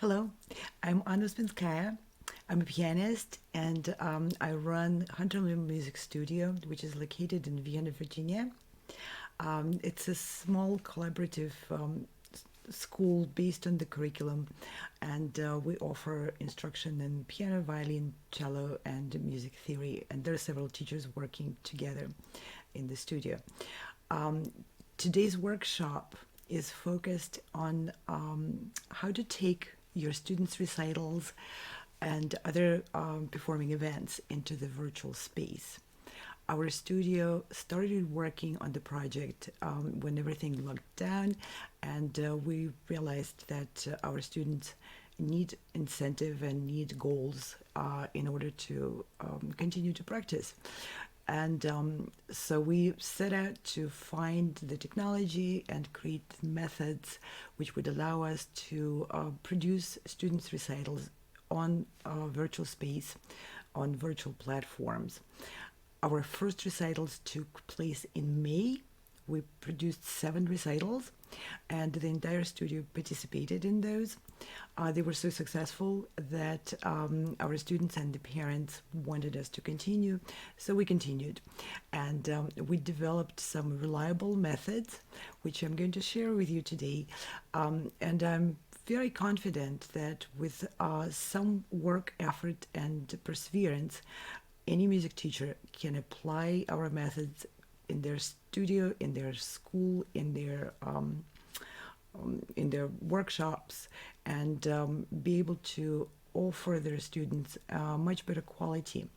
Hello, I'm Anna Spinskaya. I'm a pianist and I run Hunter Music Studio, which is located in Vienna, Virginia. It's a small collaborative school based on the curriculum, and we offer instruction in piano, violin, cello, and music theory. And there are several teachers working together in the studio. Um, Today's workshop is focused on how to take your students' recitals and other performing events into the virtual space. Our studio started working on the project when everything locked down, and we realized that our students need incentive and need goals in order to continue to practice. And so we set out to find the technology and create methods which would allow us to produce students' recitals on virtual space, on virtual platforms. Our first recitals took place in May. We produced 7 recitals, and the entire studio participated in those. They were so successful that our students and the parents wanted us to continue, so we continued. And we developed some reliable methods, which I'm going to share with you today. And I'm very confident that with some work, effort, and perseverance, any music teacher can apply our methods in their studio, in their school, in their workshops, and be able to offer their students a much better quality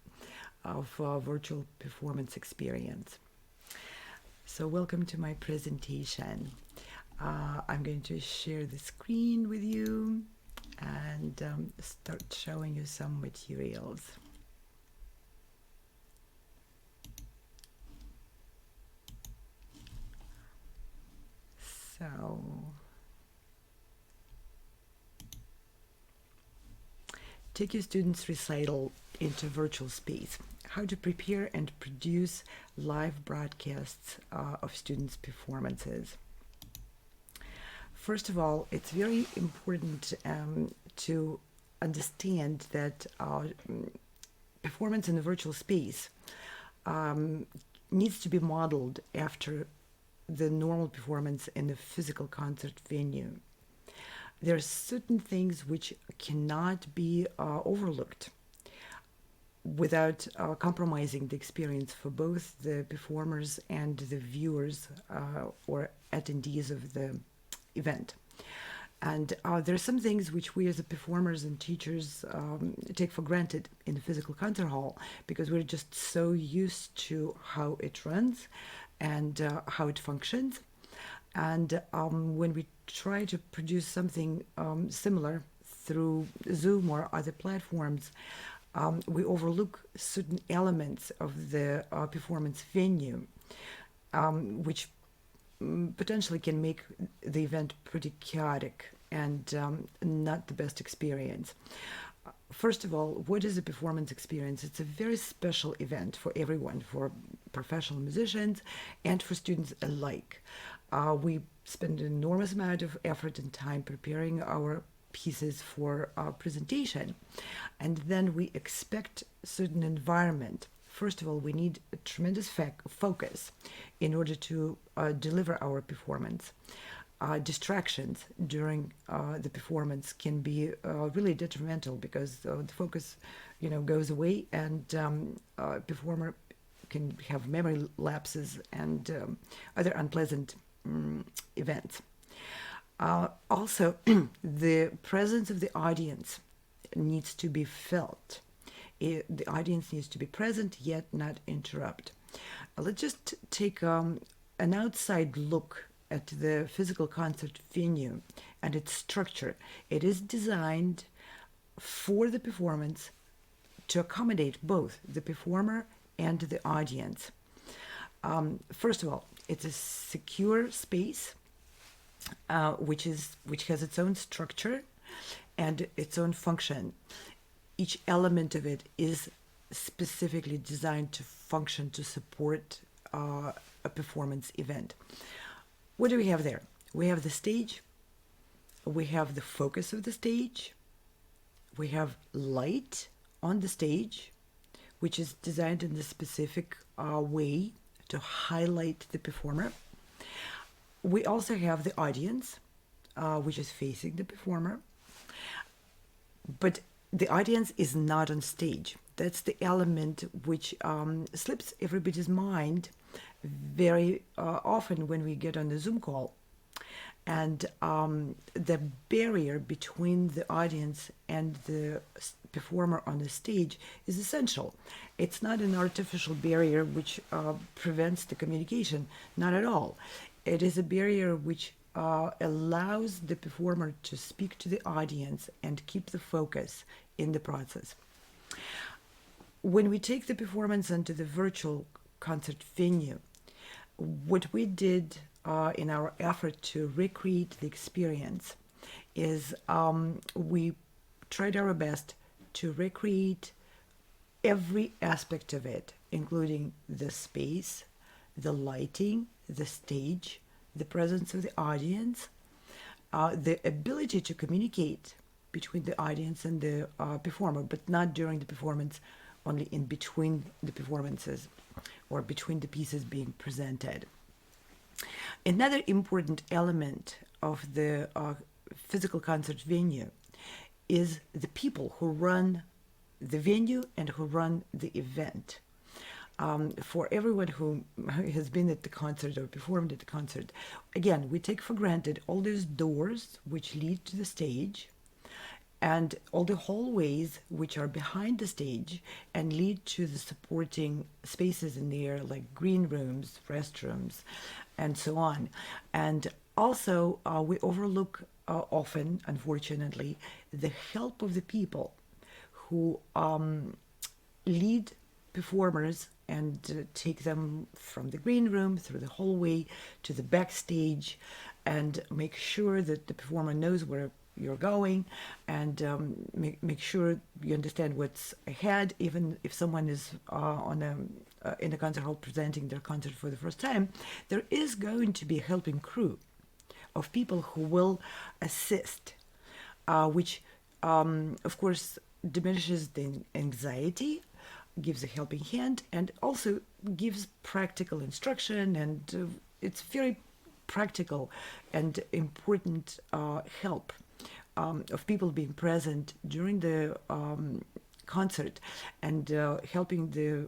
of virtual performance experience. So welcome to my presentation. I'm going to share the screen with you and start showing you some materials. So, take your students' recital into virtual space. How to prepare and produce live broadcasts of students' performances. First of all, it's very important to understand that performance in the virtual space needs to be modeled after the normal performance in the physical concert venue. There are certain things which cannot be overlooked without compromising the experience for both the performers and the viewers or attendees of the event. And there are some things which we as the performers and teachers take for granted in the physical concert hall because we're just so used to how it runs and how it functions. And when we try to produce something similar through Zoom or other platforms, we overlook certain elements of the performance venue, which potentially can make the event pretty chaotic and not the best experience. First of all, what is a performance experience? It's a very special event for everyone, for professional musicians and for students alike. We spend an enormous amount of effort and time preparing our pieces for our presentation, and then we expect certain environment. First of all, we need a tremendous focus in order to deliver our performance. Distractions during the performance can be really detrimental because the focus, goes away, and performer can have memory lapses and other unpleasant events. Also, the presence of the audience needs to be felt. The audience needs to be present yet not interrupt. Let's just take an outside look at the physical concert venue and its structure. It is designed for the performance to accommodate both the performer and the audience. First of all, it's a secure space which has its own structure and its own function. Each element of it is specifically designed to function to support a performance event. What do we have there? We have the stage, we have the focus of the stage, We have light on the stage, which is designed in a specific way to highlight the performer. We also have the audience, which is facing the performer. But the audience is not on stage. That's the element which slips everybody's mind very often when we get on the Zoom call. And the barrier between the audience and the performer on the stage is essential. It's not an artificial barrier which prevents the communication, not at all. It is a barrier which allows the performer to speak to the audience and keep the focus in the process. When we take the performance into the virtual concert venue, what we did in our effort to recreate the experience is we tried our best to recreate every aspect of it, including the space, the lighting, the stage, the presence of the audience, the ability to communicate between the audience and the performer, but not during the performance, only in between the performances or between the pieces being presented. Another important element of the physical concert venue is the people who run the venue and who run the event. For everyone who has been at the concert or performed at the concert, again, we take for granted all those doors which lead to the stage and all the hallways which are behind the stage and lead to the supporting spaces in there, like green rooms, restrooms, and so on. And also, we overlook often, unfortunately, the help of the people who lead performers and take them from the green room through the hallway to the backstage and make sure that the performer knows where you're going and make sure you understand what's ahead. Even if someone is in a concert hall presenting their concert for the first time, there is going to be a helping crew of people who will assist, which of course diminishes the anxiety, gives a helping hand, and also gives practical instruction, and it's very practical and important help of people being present during the concert and helping the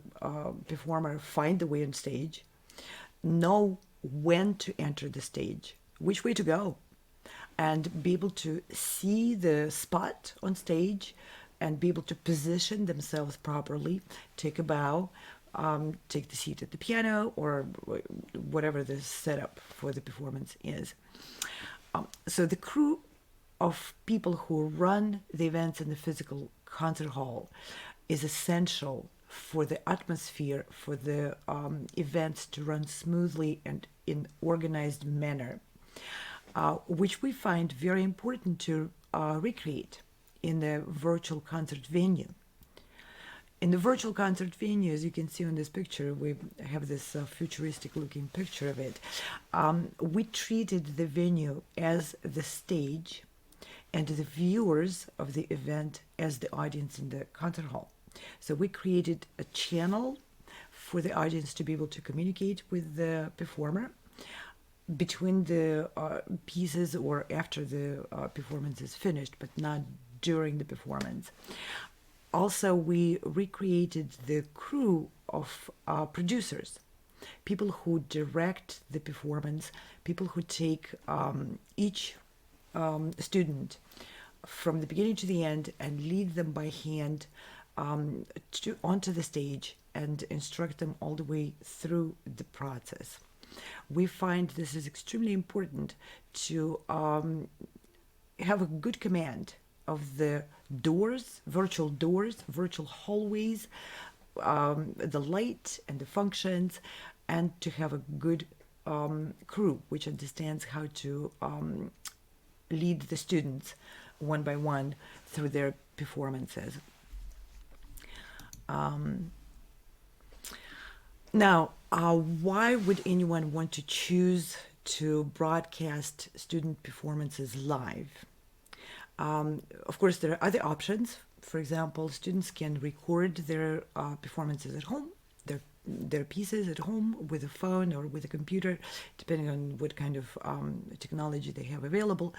performer find the way on stage, know when to enter the stage, which way to go, and be able to see the spot on stage and be able to position themselves properly, take a bow, take the seat at the piano, or whatever the setup for the performance is. So the crew of people who run the events in the physical concert hall is essential for the atmosphere, for the events to run smoothly and in organized manner, which we find very important to recreate in the virtual concert venue. In the virtual concert venue, as you can see on this picture, we have this futuristic looking picture of it. We treated the venue as the stage and the viewers of the event as the audience in the concert hall. So we created a channel for the audience to be able to communicate with the performer between the pieces or after the performance is finished, but not during the performance. Also, we recreated the crew of producers, people who direct the performance, people who take each student from the beginning to the end and lead them by hand onto the stage and instruct them all the way through the process. We find this is extremely important to have a good command of the doors, virtual hallways, the light and the functions, and to have a good crew which understands how to lead the students one by one through their performances. Now, why would anyone want to choose to broadcast student performances live? Of course, there are other options. For example, students can record their performances at home, their pieces at home with a phone or with a computer, depending on what kind of technology they have available,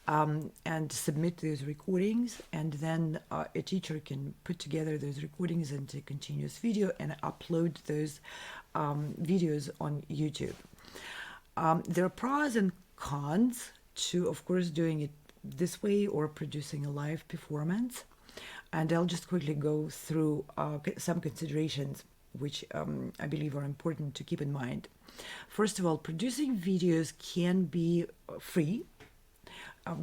and submit those recordings. And then a teacher can put together those recordings into a continuous video and upload those videos on YouTube. There are pros and cons to, of course, doing it this way or producing a live performance. And I'll just quickly go through some considerations which I believe are important to keep in mind. First of all, producing videos can be free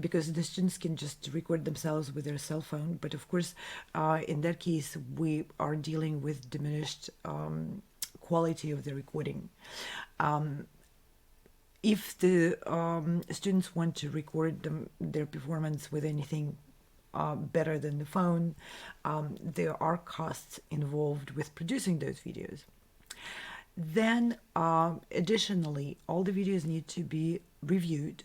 because the students can just record themselves with their cell phone. But of course, in that case, we are dealing with diminished quality of the recording. If the students want to record their performance with anything better than the phone, there are costs involved with producing those videos. Then, additionally, all the videos need to be reviewed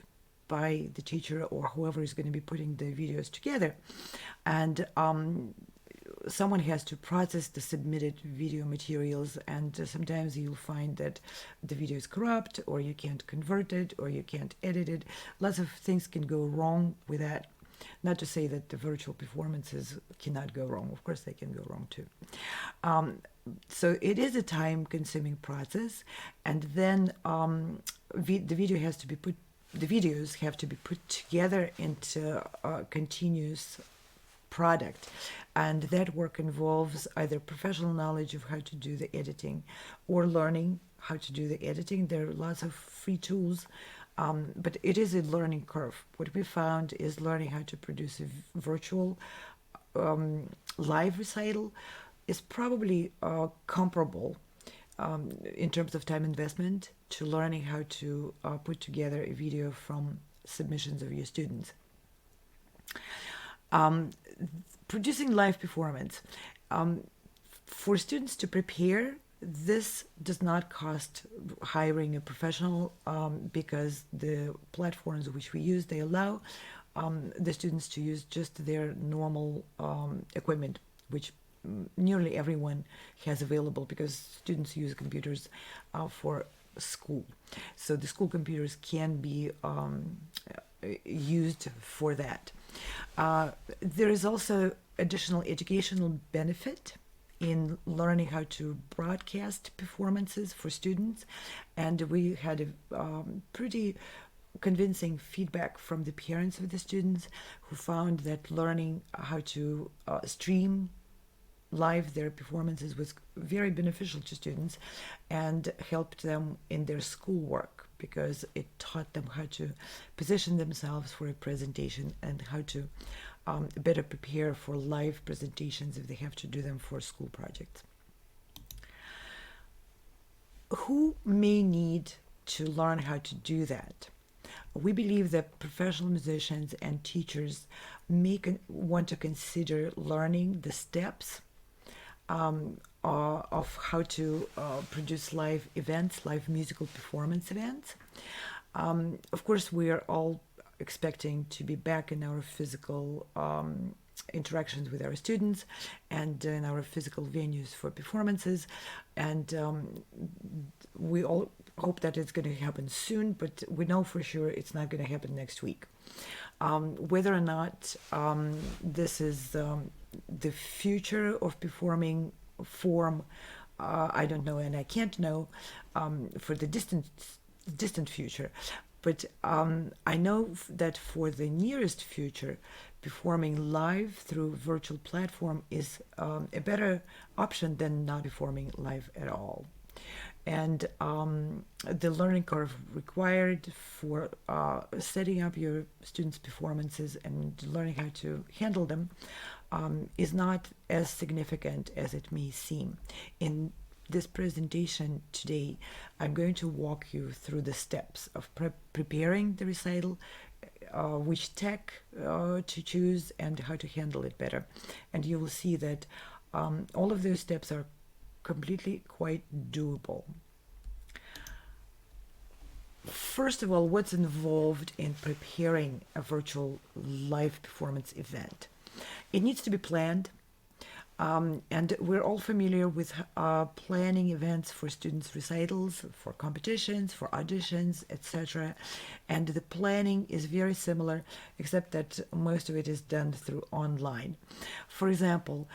by the teacher or whoever is going to be putting the videos together. And someone has to process the submitted video materials, and sometimes you'll find that the video is corrupt, or you can't convert it, or you can't edit it. Lots of things can go wrong with that. Not to say that the virtual performances cannot go wrong. Of course, they can go wrong too. So it is a time-consuming process, and then the videos have to be put together into a continuous product, and that work involves either professional knowledge of how to do the editing or learning how to do the editing. There are lots of free tools, but it is a learning curve. What we found is learning how to produce a virtual live recital is probably comparable in terms of time investment to learning how to put together a video from submissions of your students. Producing live performance. For students to prepare, this does not cost hiring a professional because the platforms which we use, they allow the students to use just their normal equipment, which nearly everyone has available because students use computers for school. So the school computers can be used for that. There is also additional educational benefit in learning how to broadcast performances for students, and we had a pretty convincing feedback from the parents of the students who found that learning how to stream live their performances was very beneficial to students and helped them in their schoolwork because it taught them how to position themselves for a presentation and how to better prepare for live presentations if they have to do them for school projects. Who may need to learn how to do that? We believe that professional musicians and teachers may want to consider learning the steps of how to produce live events, live musical performance events. Of course, we are all expecting to be back in our physical interactions with our students and in our physical venues for performances. And we all hope that it's going to happen soon, but we know for sure it's not going to happen next week. Whether or not this is the future of performing form, I don't know, and I can't know for the distant future. But I know that for the nearest future, performing live through virtual platform is a better option than not performing live at all. And the learning curve required for setting up your students' performances and learning how to handle them is not as significant as it may seem. In this presentation today, I'm going to walk you through the steps of preparing the recital, which tech to choose, and how to handle it better. And you will see that all of those steps are completely quite doable. First of all, what's involved in preparing a virtual live performance event? It needs to be planned. And we're all familiar with planning events for students' recitals, for competitions, for auditions, etc. And the planning is very similar, except that most of it is done through online. For example,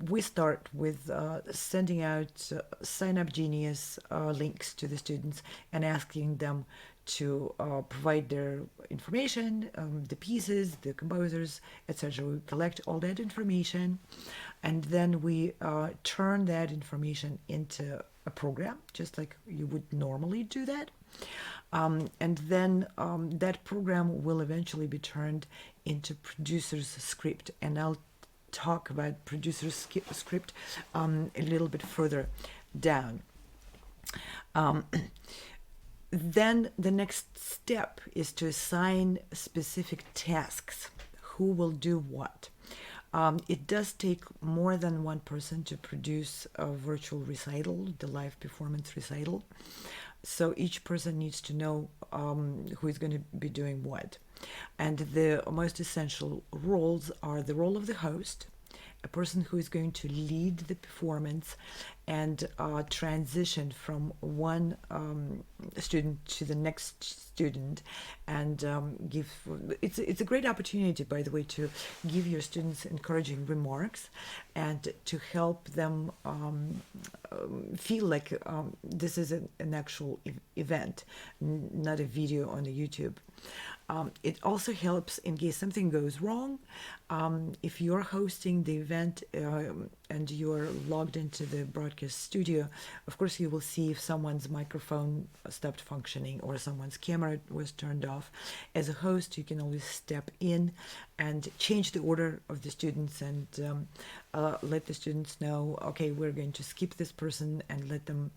we start with sending out Sign Up Genius links to the students and asking them to provide their information, the pieces, the composers, etc. We collect all that information, and then we turn that information into a program, just like you would normally do that. And then that program will eventually be turned into producer's script, and I'll talk about producer's script a little bit further down. Then the next step is to assign specific tasks. Who will do what? It does take more than one person to produce a virtual recital, the live performance recital. So each person needs to know who is going to be doing what. And the most essential roles are the role of the host, a person who is going to lead the performance and transition from one student to the next student, and give. It's a great opportunity, by the way, to give your students encouraging remarks and to help them feel like this is an actual event, not a video on the YouTube. It also helps in case something goes wrong. If you're hosting the event and you're logged into the broadcast studio, of course you will see if someone's microphone stopped functioning or someone's camera was turned off. As a host, you can always step in and change the order of the students and let the students know, okay, we're going to skip this person and let them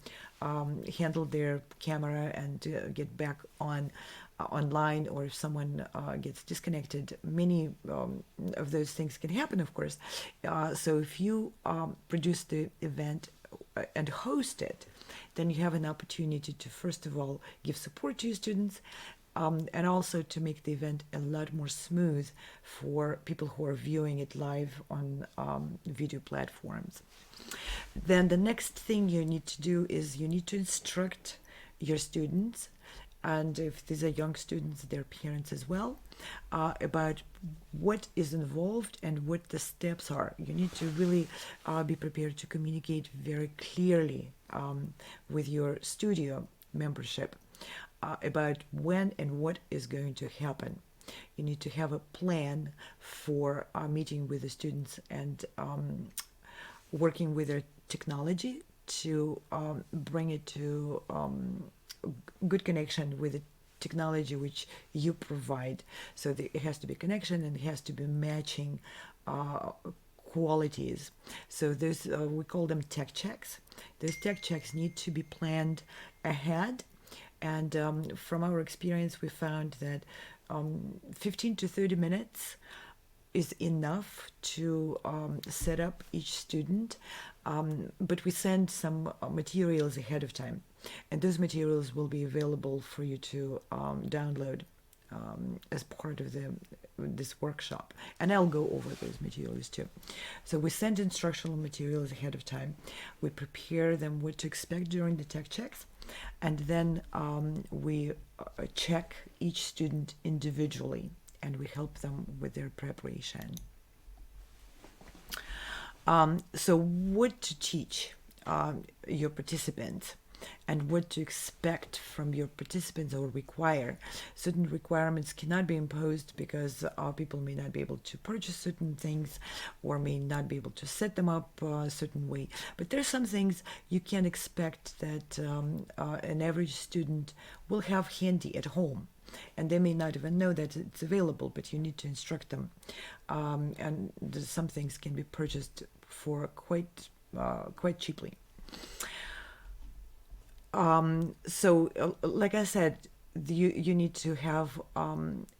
handle their camera and get back online, or if someone gets disconnected. Many of those things can happen, of course. So if you produce the event and host it, then you have an opportunity to, first of all, give support to your students, and also to make the event a lot more smooth for people who are viewing it live on video platforms. Then the next thing you need to do is you need to instruct your students, and if these are young students, their parents as well, about what is involved and what the steps are. You need to really be prepared to communicate very clearly with your studio membership about when and what is going to happen. You need to have a plan for meeting with the students and working with their technology to bring it to good connection with the technology which you provide. So it has to be connection and it has to be matching qualities. So those we call them tech checks. Those tech checks need to be planned ahead. And from our experience, we found that 15 to 30 minutes is enough to set up each student, but we send some materials ahead of time, and those materials will be available for you to download as part of this workshop, and I'll go over those materials too. So we send instructional materials ahead of time, we prepare them what to expect during the tech checks, and then we check each student individually, and we help them with their preparation. So what to teach your participants and what to expect from your participants or require. Certain requirements cannot be imposed because people may not be able to purchase certain things or may not be able to set them up a certain way. But there are some things you can expect that an average student will have handy at home. And they may not even know that it's available, but you need to instruct them. And some things can be purchased for quite cheaply. So, like I said, you need to have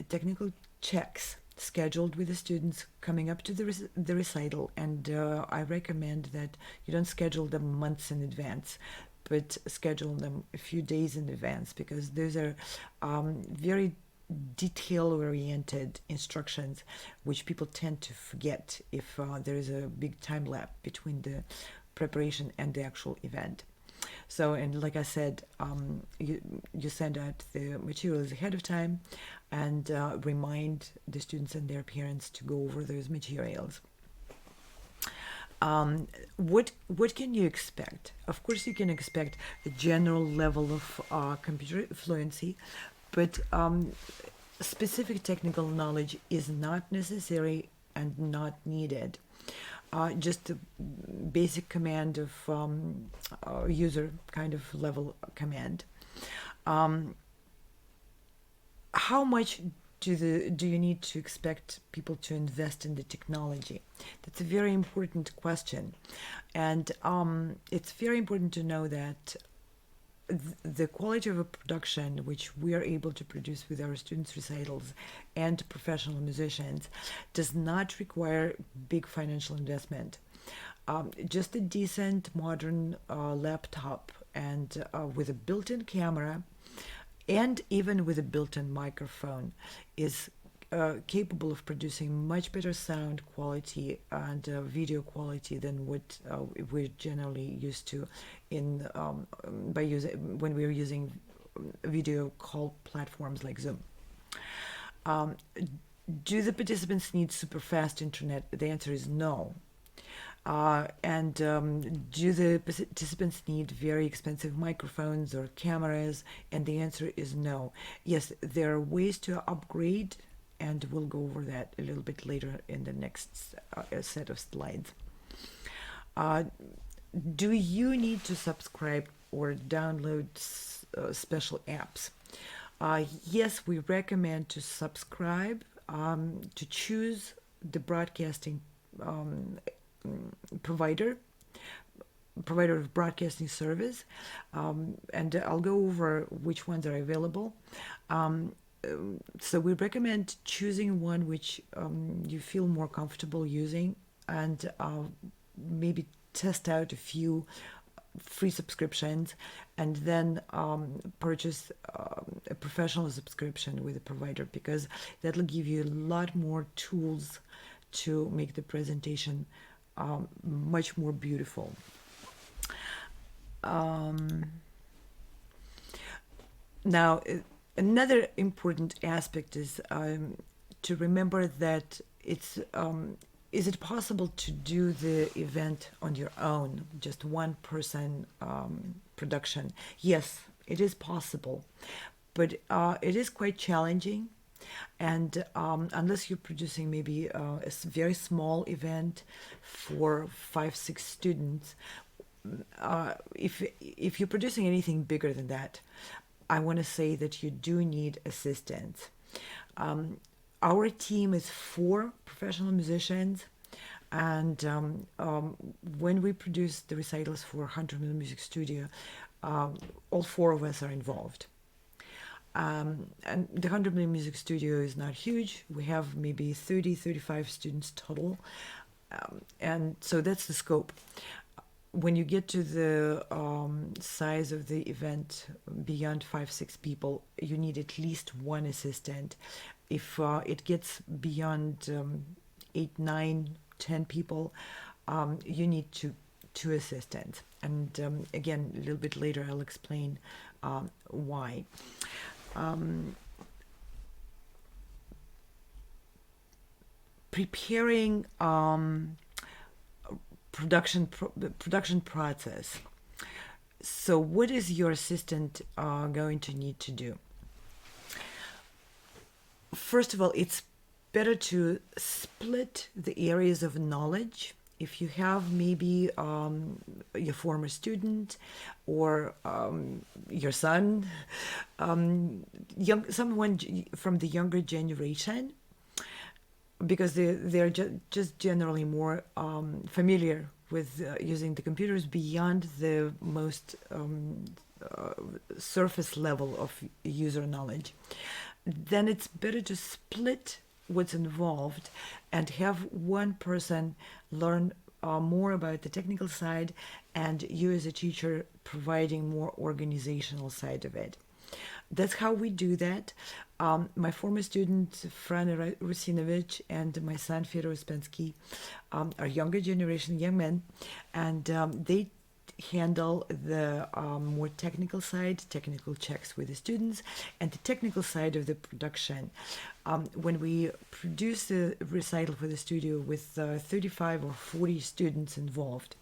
technical checks scheduled with the students coming up to the recital, and I recommend that you don't schedule them months in advance, but schedule them a few days in advance, because those are very detail-oriented instructions, which people tend to forget if there is a big time lapse between the preparation and the actual event. So, and like I said, you send out the materials ahead of time, and remind the students and their parents to go over those materials. What can you expect? Of course, you can expect a general level of computer fluency, but specific technical knowledge is not necessary and not needed. Just a basic command of user kind of level command. How much do you need to expect people to invest in the technology? That's a very important question, and it's very important to know that the quality of a production which we are able to produce with our students' recitals and professional musicians does not require big financial investment. Just a decent modern laptop, and with a built-in camera, and even with a built-in microphone, is capable of producing much better sound quality and video quality than what we're generally used to in by using when we're using video call platforms like Zoom. Do the participants need super fast internet? The answer is no. And do the participants need very expensive microphones or cameras? And the answer is no. Yes, there are ways to upgrade, and we'll go over that a little bit later in the next set of slides. Do you need to subscribe or download special apps? Yes, we recommend to subscribe, to choose the broadcasting provider of broadcasting service, and I'll go over which ones are available. So we recommend choosing one which you feel more comfortable using, and maybe test out a few free subscriptions, and then purchase a professional subscription with a provider, because that'll give you a lot more tools to make the presentation much more beautiful. Now, another important aspect is to remember that it's is it possible to do the event on your own, just one person production? Yes, it is possible, but it is quite challenging. And unless you're producing maybe a very small event for 5-6 students, if you're producing anything bigger than that, I want to say that you do need assistance. Our team is 4 professional musicians, and when we produce the recitals for 100 Million Music Studio, all 4 of us are involved. And the 100 Million Music Studio is not huge. We have maybe 30-35 students total, and so that's the scope. When you get to the size of the event beyond 5-6 people, you need at least one assistant. If it gets beyond 8-9-10 people, you need two assistants. And again, a little bit later, I'll explain why. Preparing production process. So what is your assistant going to need to do? First of all, it's better to split the areas of knowledge. If you have maybe your former student, or your son, someone from the younger generation, because they're just generally more familiar with using the computers beyond the most surface level of user knowledge, then it's better to split what's involved and have one person learn more about the technical side, and you as a teacher providing more organizational side of it. That's how we do that. My former student, Frane Rusinovich, and my son, Fyodor Uspensky, are younger generation young men, and they handle the more technical side, technical checks with the students, and the technical side of the production. When we produce a recital for the studio with 35 or 40 students involved,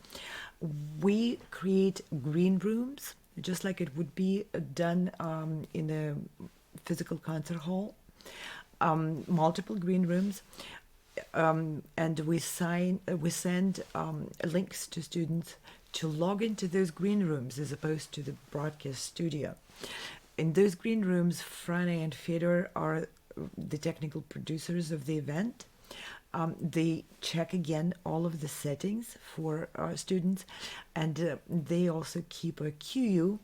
we create green rooms, just like it would be done in a physical concert hall, multiple green rooms, and we send links to students to log into those green rooms as opposed to the broadcast studio. In those green rooms, Frane and Fedor are the technical producers of the event. They check again all of the settings for our students, and they also keep a queue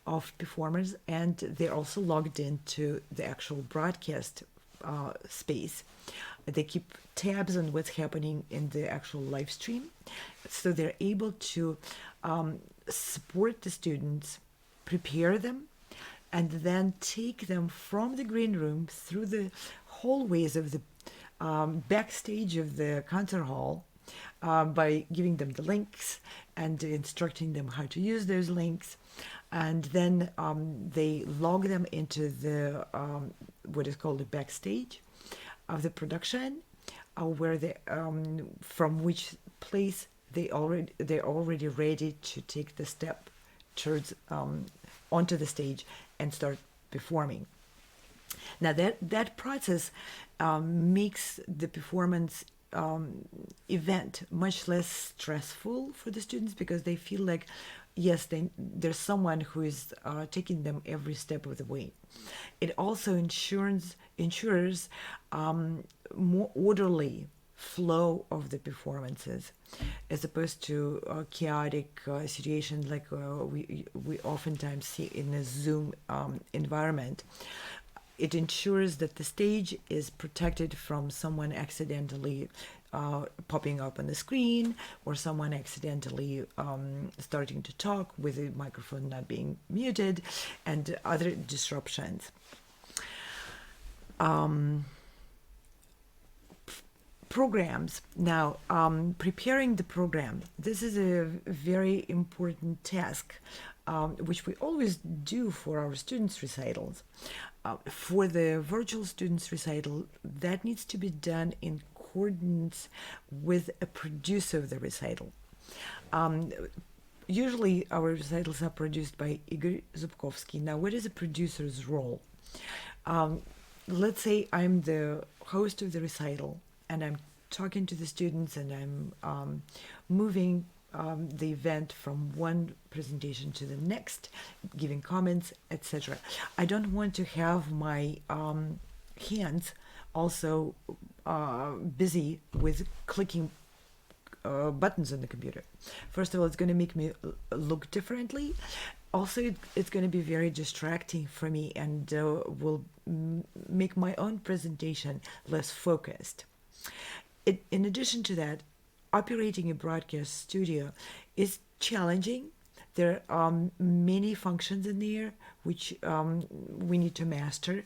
of performers, and they're also logged into the actual broadcast space. They keep tabs on what's happening in the actual live stream, so they're able to support the students, prepare them, and then take them from the green room through the hallways of the backstage of the concert hall by giving them the links and instructing them how to use those links. And then they log them into the what is called the backstage of the production, where they from which place they're already ready to take the step towards onto the stage and start performing. Now that process makes the performance event much less stressful for the students, because they feel like, yes, there's someone who is taking them every step of the way. It also ensures more orderly flow of the performances, as opposed to chaotic situations like we oftentimes see in a Zoom environment. It ensures that the stage is protected from someone accidentally popping up on the screen, or someone accidentally starting to talk with the microphone not being muted, and other disruptions. Programs. Now, preparing the program. This is a very important task, which we always do for our students' recitals. For the virtual students' recital, that needs to be done in accordance with a producer of the recital. Usually, our recitals are produced by Igor Zubkovsky. Now, what is a producer's role? Let's say I'm the host of the recital, and I'm talking to the students, and I'm moving the event from one presentation to the next, giving comments, etc. I don't want to have my hands also busy with clicking buttons on the computer. First of all, it's going to make me look differently. Also, it's going to be very distracting for me, and will make my own presentation less focused. In addition to that, operating a broadcast studio is challenging. There are many functions in there which we need to master.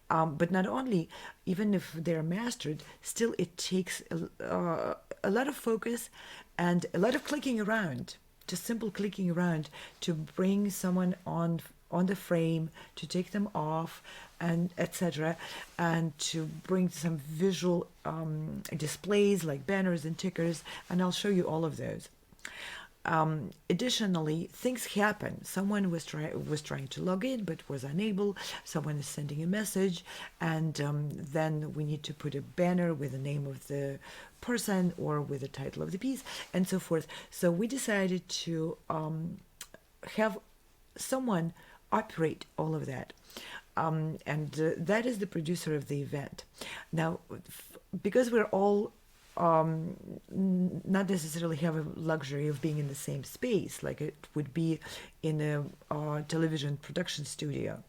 But not only, even if they're mastered, still it takes a lot of focus and a lot of clicking around, just simple clicking around, to bring someone on the frame, to take them off, and etc., and to bring some visual displays like banners and tickers, and I'll show you all of those. Additionally, things happen. Someone was trying to log in but was unable. Someone is sending a message, and then we need to put a banner with the name of the person or with the title of the piece, and so forth. So we decided to have someone operate all of that. And that is the producer of the event. Now, because we're all not necessarily have a luxury of being in the same space like it would be in a television production studio,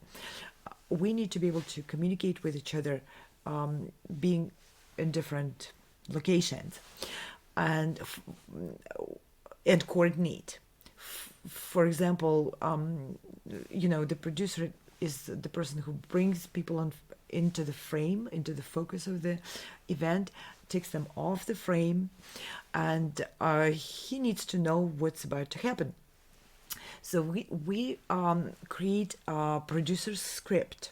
we need to be able to communicate with each other, being in different locations. and and coordinate. For example, the producer is the person who brings people into the frame, into the focus of the event, takes them off the frame, and he needs to know what's about to happen. So we create a producer's script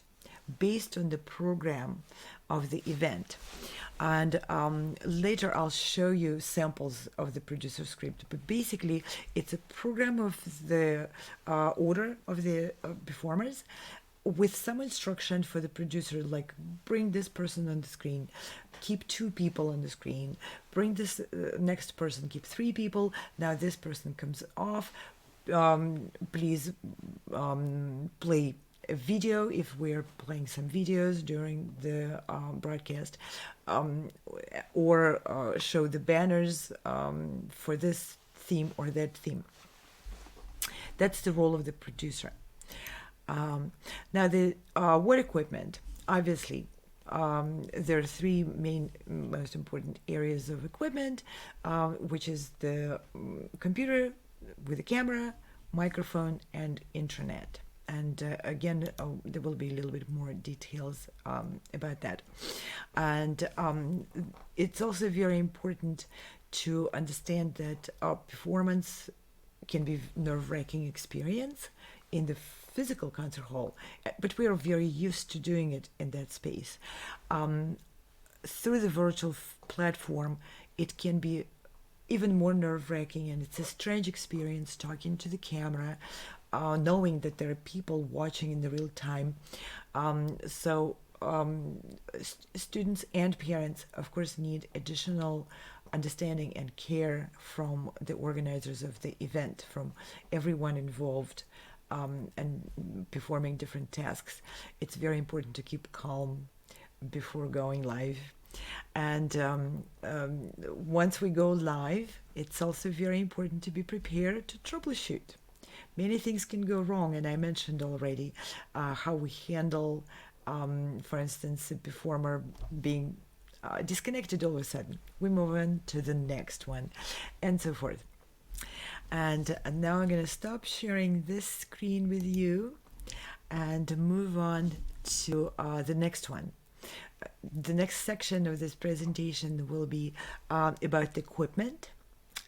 based on the program of the event. And later I'll show you samples of the producer script. But basically, it's a program of the order of the performers with some instruction for the producer, like bring this person on the screen, keep 2 people on the screen, bring this next person, keep 3 people. Now this person comes off. Please play a video if we're playing some videos during the broadcast, or show the banners for this theme or that theme. That's the role of the producer. Now the what equipment? Obviously, there are 3 main, most important areas of equipment, which is the computer with a camera, microphone, and internet. And again, there will be a little bit more details about that. And it's also very important to understand that performance can be nerve-wracking experience in the physical concert hall, but we are very used to doing it in that space. Through the virtual platform, it can be even more nerve-wracking, and it's a strange experience talking to the camera, knowing that there are people watching in the real time. So students and parents, of course, need additional understanding and care from the organizers of the event, from everyone involved, and performing different tasks. It's very important to keep calm before going live. And once we go live, it's also very important to be prepared to troubleshoot. Many things can go wrong, and I mentioned already how we handle, for instance, a performer being disconnected all of a sudden. We move on to the next one, and so forth. And now I'm going to stop sharing this screen with you and move on to the next one. The next section of this presentation will be about the equipment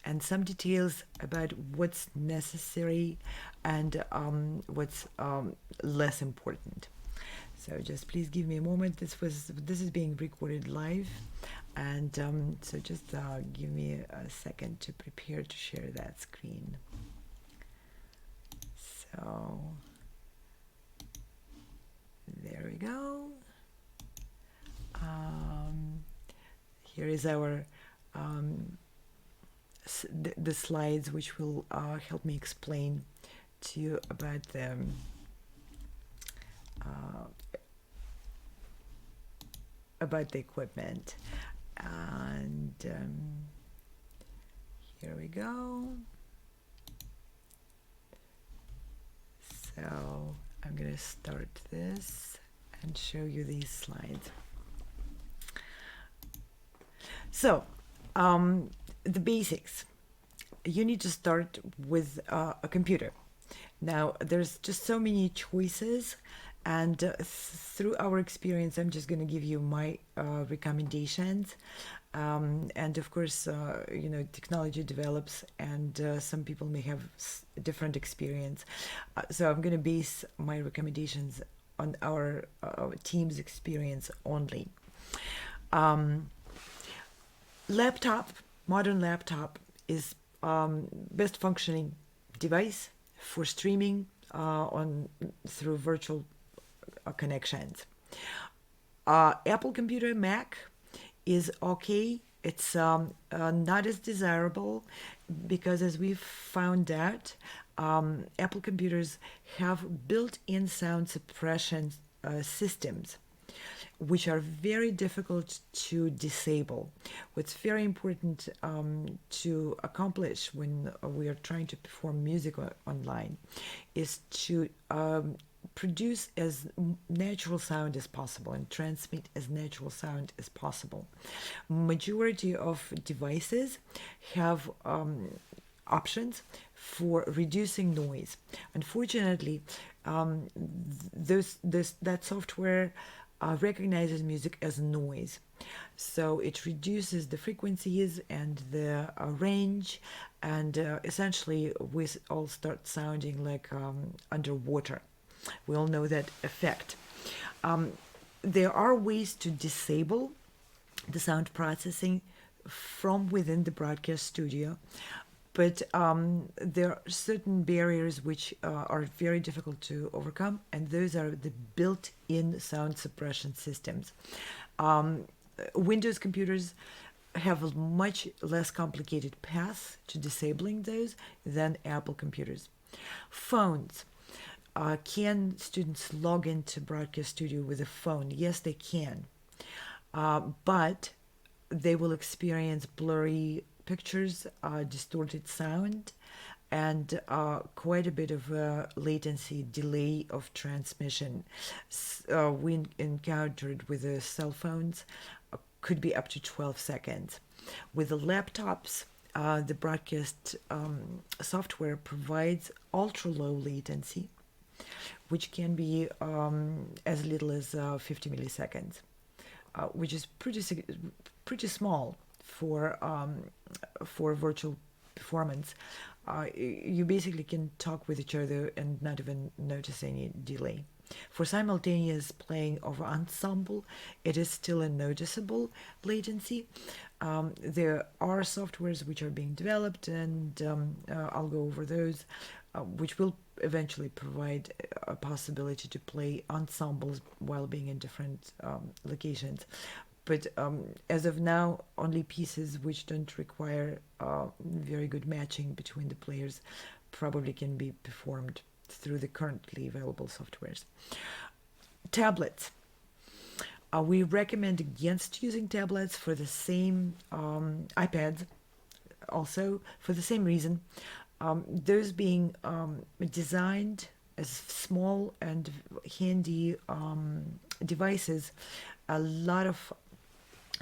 and some details about what's necessary and what's less important. So just please give me a moment. This is being recorded live, and so just give me a second to prepare to share that screen. So there we go. Here is our the slides, which will help me explain to you about the equipment. And here we go. So I'm going to start this and show you these slides. So the basics. You need to start with a computer. Now, there's just so many choices, and through our experience, I'm just going to give you my recommendations. And of course, technology develops, and some people may have a different experience. So I'm going to base my recommendations on our team's experience only. Modern laptop is best functioning device for streaming through virtual connections. Apple computer, Mac is okay. It's not as desirable because, as we've found out, Apple computers have built-in sound suppression systems, which are very difficult to disable. What's very important to accomplish when we are trying to perform music online is to produce as natural sound as possible and transmit as natural sound as possible. Majority of devices have options for reducing noise. Unfortunately, that software recognizes music as noise. So it reduces the frequencies and the range, and essentially we all start sounding like underwater. We all know that effect. There are ways to disable the sound processing from within the broadcast studio, but there are certain barriers which are very difficult to overcome, and those are the built-in sound suppression systems. Windows computers have a much less complicated path to disabling those than Apple computers. Phones. Can students log into Broadcast Studio with a phone? Yes, they can. But they will experience blurry pictures, distorted sound, and quite a bit of latency delay of transmission. We encountered with the cell phones could be up to 12 seconds. With the laptops, the broadcast software provides ultra low latency, which can be as little as 50 milliseconds, which is pretty small for virtual performance. You basically can talk with each other and not even notice any delay. For simultaneous playing of ensemble, it is still a noticeable latency. There are softwares which are being developed, and I'll go over those, which will eventually provide a possibility to play ensembles while being in different locations. But as of now, only pieces which don't require very good matching between the players probably can be performed through the currently available softwares. Tablets. We recommend against using tablets for the same iPads, also for the same reason. Those being designed as small and handy devices, a lot of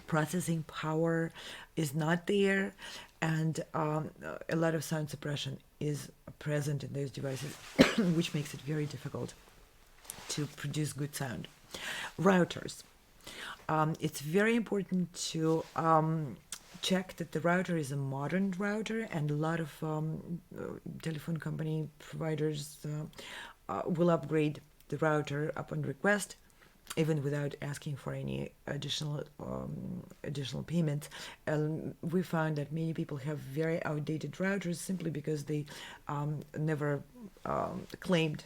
processing power is not there, and a lot of sound suppression is present in those devices, which makes it very difficult to produce good sound. Routers. It's very important to check that the router is a modern router, and a lot of telephone company providers will upgrade the router upon request, even without asking for any additional payments. We found that many people have very outdated routers simply because they never claimed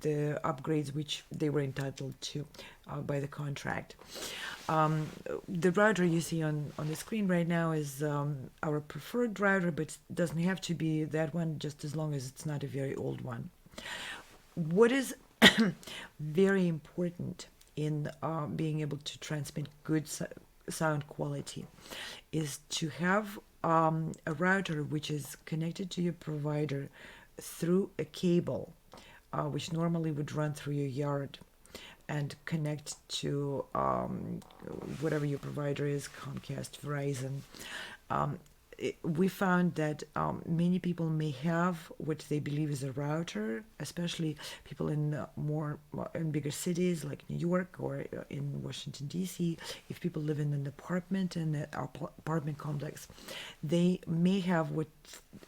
the upgrades which they were entitled to by the contract. The router you see on the screen right now is our preferred router, but it doesn't have to be that one, just as long as it's not a very old one. What is very important in being able to transmit good sound quality is to have a router which is connected to your provider through a cable, which normally would run through your yard and connect to whatever your provider is, Comcast, Verizon. We found that many people may have what they believe is a router, especially people in in bigger cities like New York or in Washington, D.C. If people live in an apartment and an apartment complex, they may have what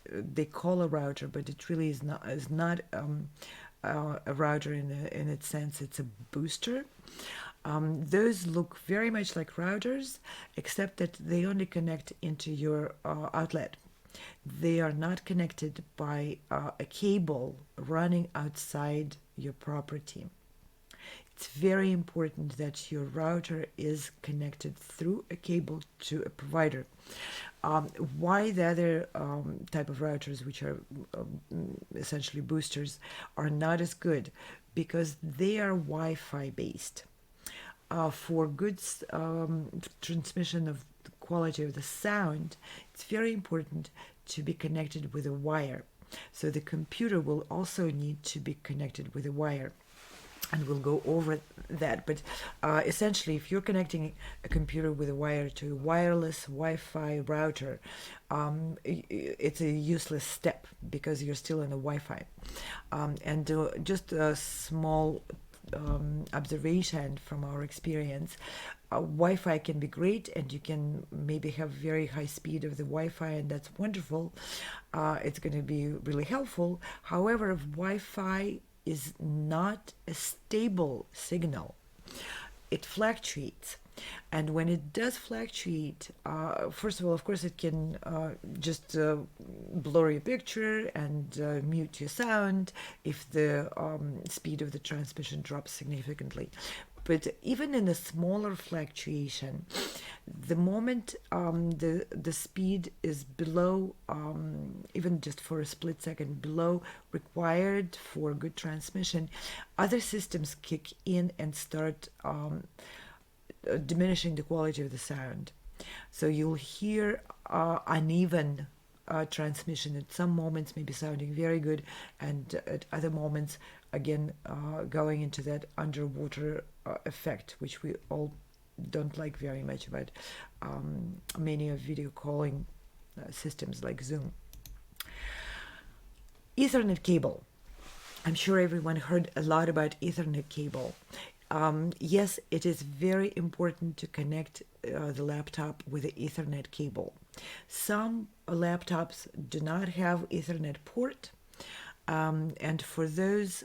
they call a router, but it really is not a router in its sense. It's a booster. Those look very much like routers, except that they only connect into your outlet. They are not connected by a cable running outside your property. It's very important that your router is connected through a cable to a provider. Why the other type of routers, which are essentially boosters, are not as good? Because they are Wi-Fi based. For good transmission of the quality of the sound, it's very important to be connected with a wire. So the computer will also need to be connected with a wire. and we'll go over that. But essentially, if you're connecting a computer with a wire to a wireless Wi-Fi router, it's a useless step because you're still in the Wi-Fi. And just a small observation from our experience, Wi-Fi can be great, and you can maybe have very high speed of the Wi-Fi, and that's wonderful. It's going to be really helpful. However, if Wi-Fi is not a stable signal, it fluctuates. And when it does fluctuate, first of all, of course, it can just blur your picture and mute your sound if the speed of the transmission drops significantly. But even in a smaller fluctuation, the moment the speed is below, even just for a split second, below required for good transmission, other systems kick in and start diminishing the quality of the sound. So you'll hear uneven transmission at some moments, maybe sounding very good, and at other moments, again, going into that underwater effect, which we all don't like very much about many of video calling systems like Zoom. Ethernet cable. I'm sure everyone heard a lot about Ethernet cable. Yes, it is very important to connect the laptop with the Ethernet cable. Some laptops do not have Ethernet port, and for those,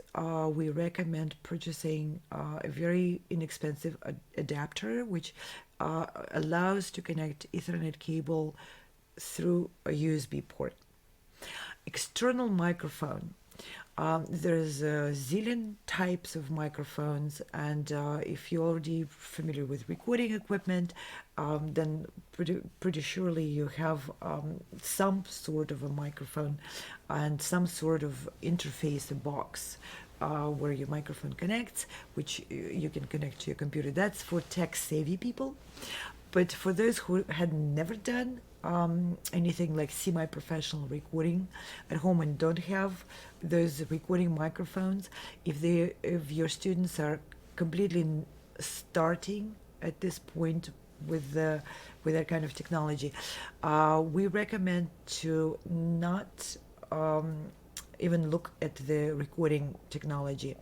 we recommend purchasing a very inexpensive adapter, which allows to connect Ethernet cable through a USB port. External microphone. There's a zillion types of microphones, and if you're already familiar with recording equipment, then pretty surely you have some sort of a microphone and some sort of interface, a box where your microphone connects, which you can connect to your computer. That's for tech-savvy people. But for those who had never done anything like semi-professional recording at home and don't have those recording microphones, if your students are completely starting at this point with that kind of technology, we recommend to not even look at the recording technology,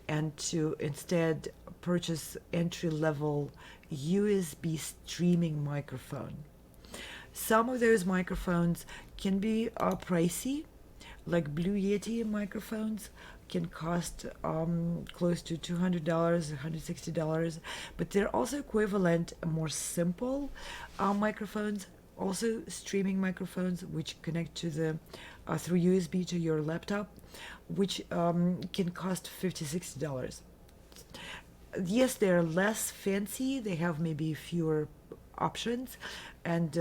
and to instead purchase entry-level USB streaming microphone. Some of those microphones can be pricey, like Blue Yeti microphones can cost close to $200, $160, but they're also equivalent, more simple microphones, also streaming microphones, which connect to the through USB to your laptop, which can cost $50, $60. Yes, they're less fancy. They have maybe fewer options, and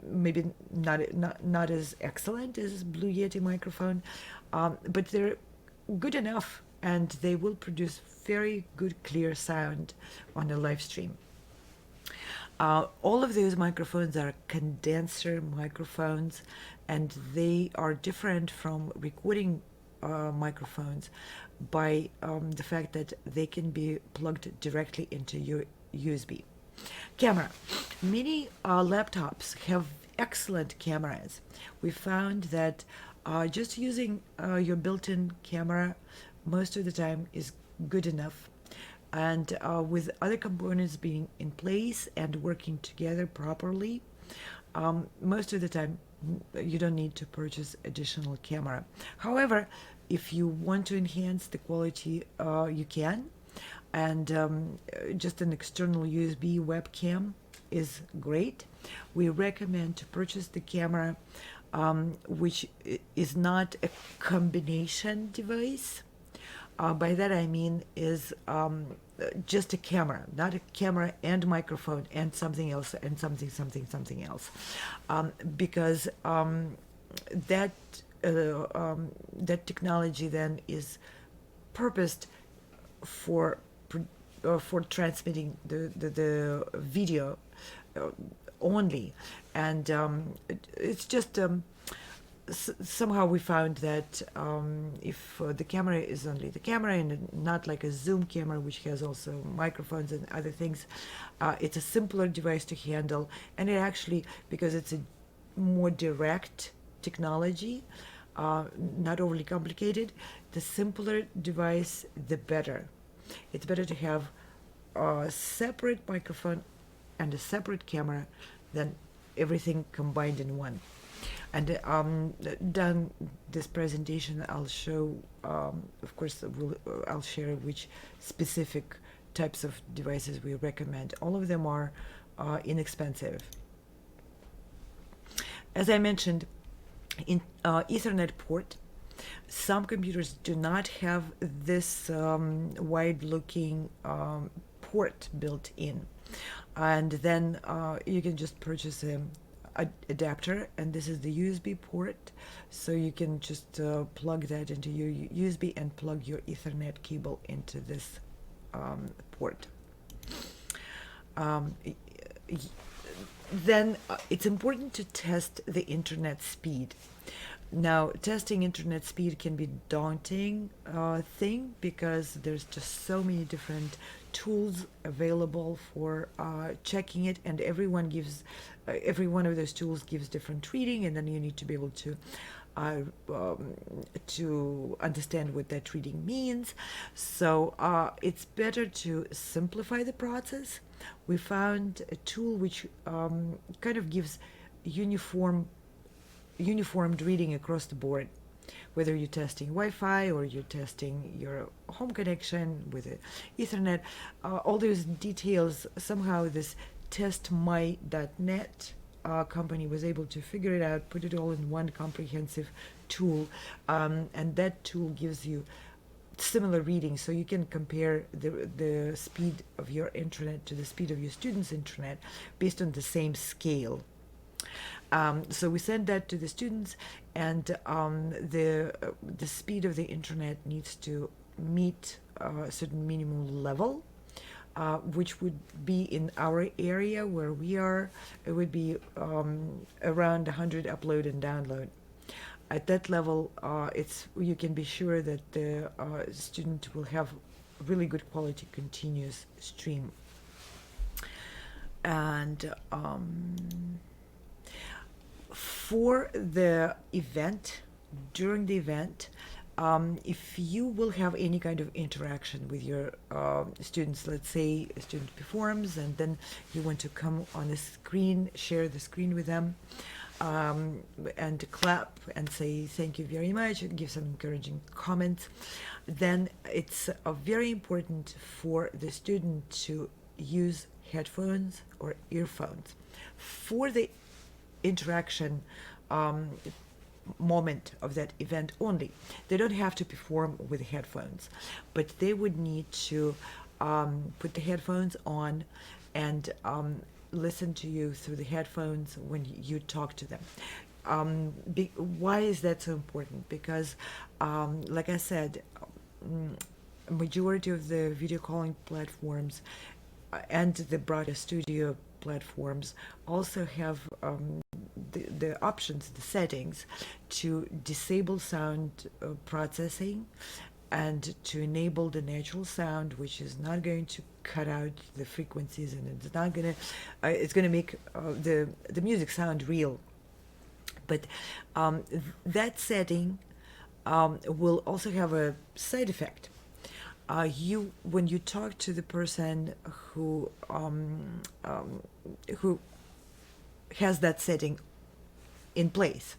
maybe not as excellent as Blue Yeti microphone, but they're good enough, and they will produce very good, clear sound on a live stream. All of those microphones are condenser microphones, and they are different from recording microphones by the fact that they can be plugged directly into your USB. Camera. Many laptops have excellent cameras. We found that just using your built-in camera most of the time is good enough. And with other components being in place and working together properly, most of the time you don't need to purchase additional camera. However, if you want to enhance the quality, you can. And just an external USB webcam is great. We recommend to purchase the camera, which is not a combination device. By that I mean is just a camera, not a camera and microphone and something else and something else, because that technology then is purposed for transmitting the video only, and it's just somehow we found that if the camera is only the camera and not like a zoom camera which has also microphones and other things, it's a simpler device to handle, and it actually, because it's a more direct technology, not overly complicated, the simpler device the better. It's better to have a separate microphone and a separate camera than everything combined in one. And done this presentation, I'll show, of course, I'll share which specific types of devices we recommend. All of them are inexpensive. As I mentioned, in Ethernet port, some computers do not have this wide-looking port built in, and then you can just purchase a adapter, and this is the USB port, so you can just plug that into your USB and plug your Ethernet cable into this port. Then it's important to test the internet speed. Now, testing internet speed can be daunting thing because there's just so many different tools available for checking it, and every one of those tools gives different reading, and then you need to be able to understand what that reading means. So it's better to simplify the process. We found a tool which kind of gives uniformed reading across the board, whether you're testing Wi-Fi or you're testing your home connection with Ethernet. All those details, somehow this testmy.net company was able to figure it out, put it all in one comprehensive tool, and that tool gives you similar readings, so you can compare the speed of your internet to the speed of your students' internet based on the same scale. So we send that to the students, and the speed of the internet needs to meet a certain minimum level, which would be in our area where we are. It would be around 100 upload and download. At that level, you can be sure that the student will have really good quality continuous stream. And for the event, during the event, if you will have any kind of interaction with your students, let's say a student performs and then you want to come on the screen, share the screen with them, and clap and say thank you very much and give some encouraging comments, then it's very important for the student to use headphones or earphones for the interaction moment of that event only. They don't have to perform with headphones, but they would need to put the headphones on and listen to you through the headphones when you talk to them. Why is that so important? Because, like I said, majority of the video calling platforms and the broadcast studio platforms also have the options, the settings to disable sound processing and to enable the natural sound, which is not going to cut out the frequencies, and it's not gonna it's gonna make the music sound real. But that setting will also have a side effect. When you talk to the person who has that setting in place,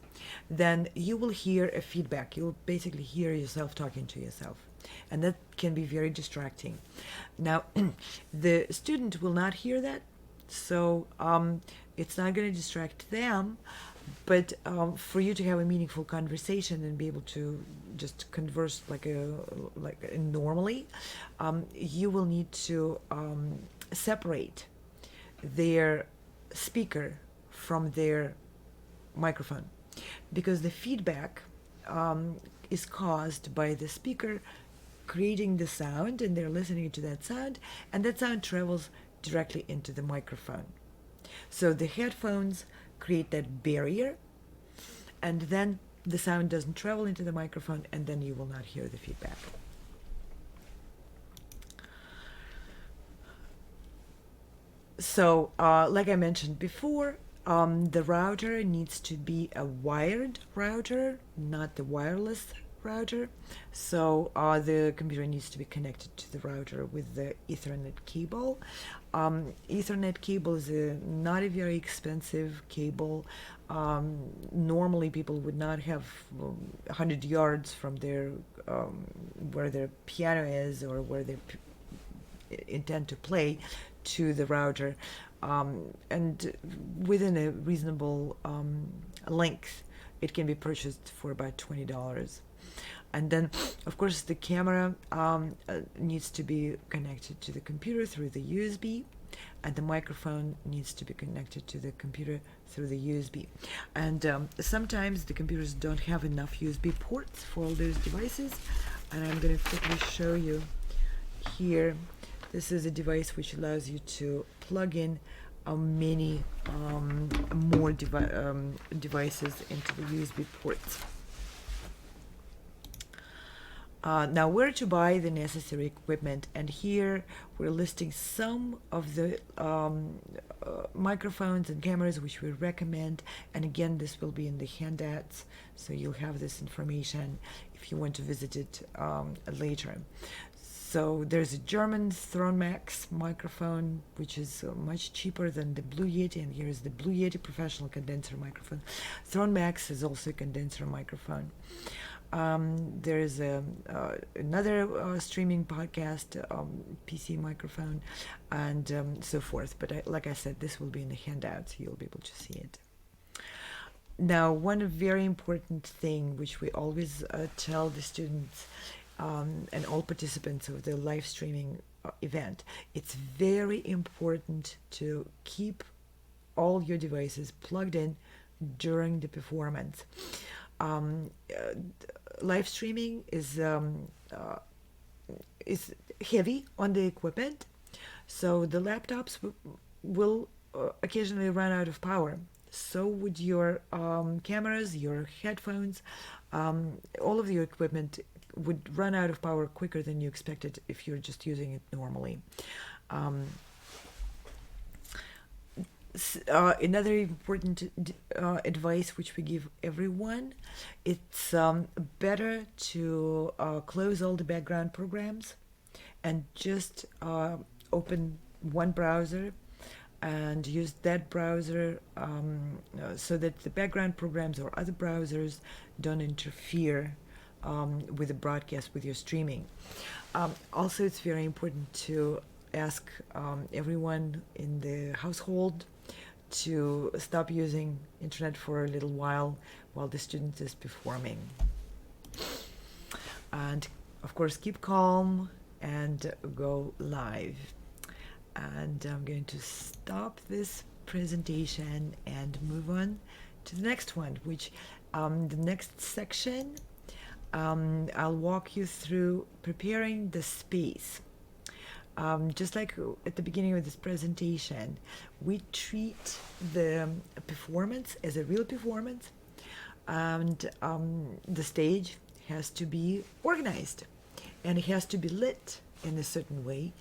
then you will hear a feedback. You'll basically hear yourself talking to yourself, and that can be very distracting. Now, the student will not hear that, so it's not going to distract them. But for you to have a meaningful conversation and be able to just converse like normally, you will need to separate their speaker from their microphone, because the feedback is caused by the speaker creating the sound, and they're listening to that sound, and that sound travels directly into the microphone. So the headphones create that barrier, and then the sound doesn't travel into the microphone, and then you will not hear the feedback. So, like I mentioned before, the router needs to be a wired router, not the wireless router. So the computer needs to be connected to the router with the Ethernet cable. Ethernet cable is not a very expensive cable. Normally, people would not have 100 yards from their where their piano is or where they intend to play to the router, and within a reasonable length, it can be purchased for about $20. And then, of course, the camera needs to be connected to the computer through the USB, and the microphone needs to be connected to the computer through the USB. And sometimes the computers don't have enough USB ports for all those devices, and I'm going to quickly show you here. This is a device which allows you to plug in many more devices into the USB ports. Now, where to buy the necessary equipment, and here we're listing some of the microphones and cameras which we recommend, and again, this will be in the handouts, so you'll have this information if you want to visit it later. So there's a German Throne Max microphone, which is much cheaper than the Blue Yeti, and here's the Blue Yeti professional condenser microphone. Throne Max is also a condenser microphone. There's another streaming podcast PC microphone, and so forth. But like I said, this will be in the handouts. You'll be able to see it. Now, one very important thing which we always tell the students and all participants of the live streaming event, it's very important to keep all your devices plugged in during the performance. Live streaming is heavy on the equipment, so the laptops will occasionally run out of power. So would your cameras, your headphones, all of your equipment would run out of power quicker than you expected if you're just using it normally. Another important advice which we give everyone, it's better to close all the background programs and just open one browser and use that browser so that the background programs or other browsers don't interfere with the broadcast, with your streaming. Also, it's very important to ask everyone in the household to stop using internet for a little while the student is performing. And of course, keep calm and go live. And I'm going to stop this presentation and move on to the next one, which the next section, I'll walk you through preparing the space. Just like at the beginning of this presentation, we treat the performance as a real performance, and the stage has to be organized, and it has to be lit in a certain way,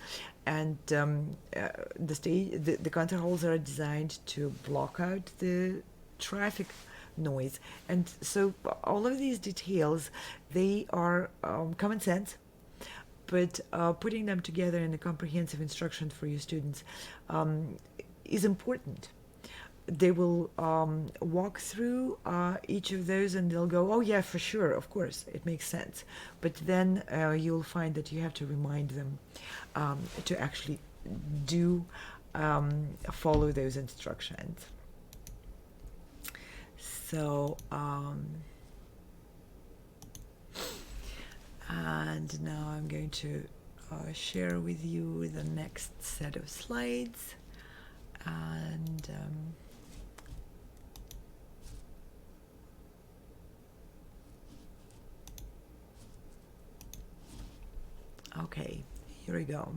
and the concert halls are designed to block out the traffic noise, and so all of these details, they are common sense, but putting them together in a comprehensive instruction for your students is important. They will walk through each of those and they'll go, oh yeah, for sure, of course, it makes sense. But then you'll find that you have to remind them to actually follow those instructions. So, and now I'm going to share with you the next set of slides. And okay, here we go.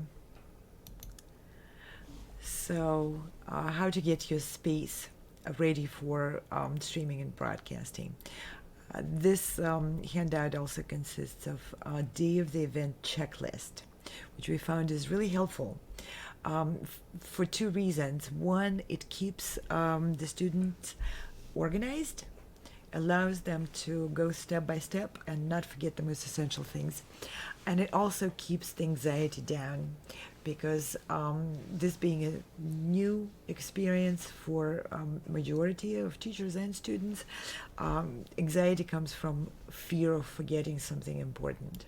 So, how to get your space ready for streaming and broadcasting. This handout also consists of a day of the event checklist, which we found is really helpful for two reasons. One, it keeps the students organized, allows them to go step by step and not forget the most essential things. And it also keeps the anxiety down because this being a new experience for majority of teachers and students, anxiety comes from fear of forgetting something important.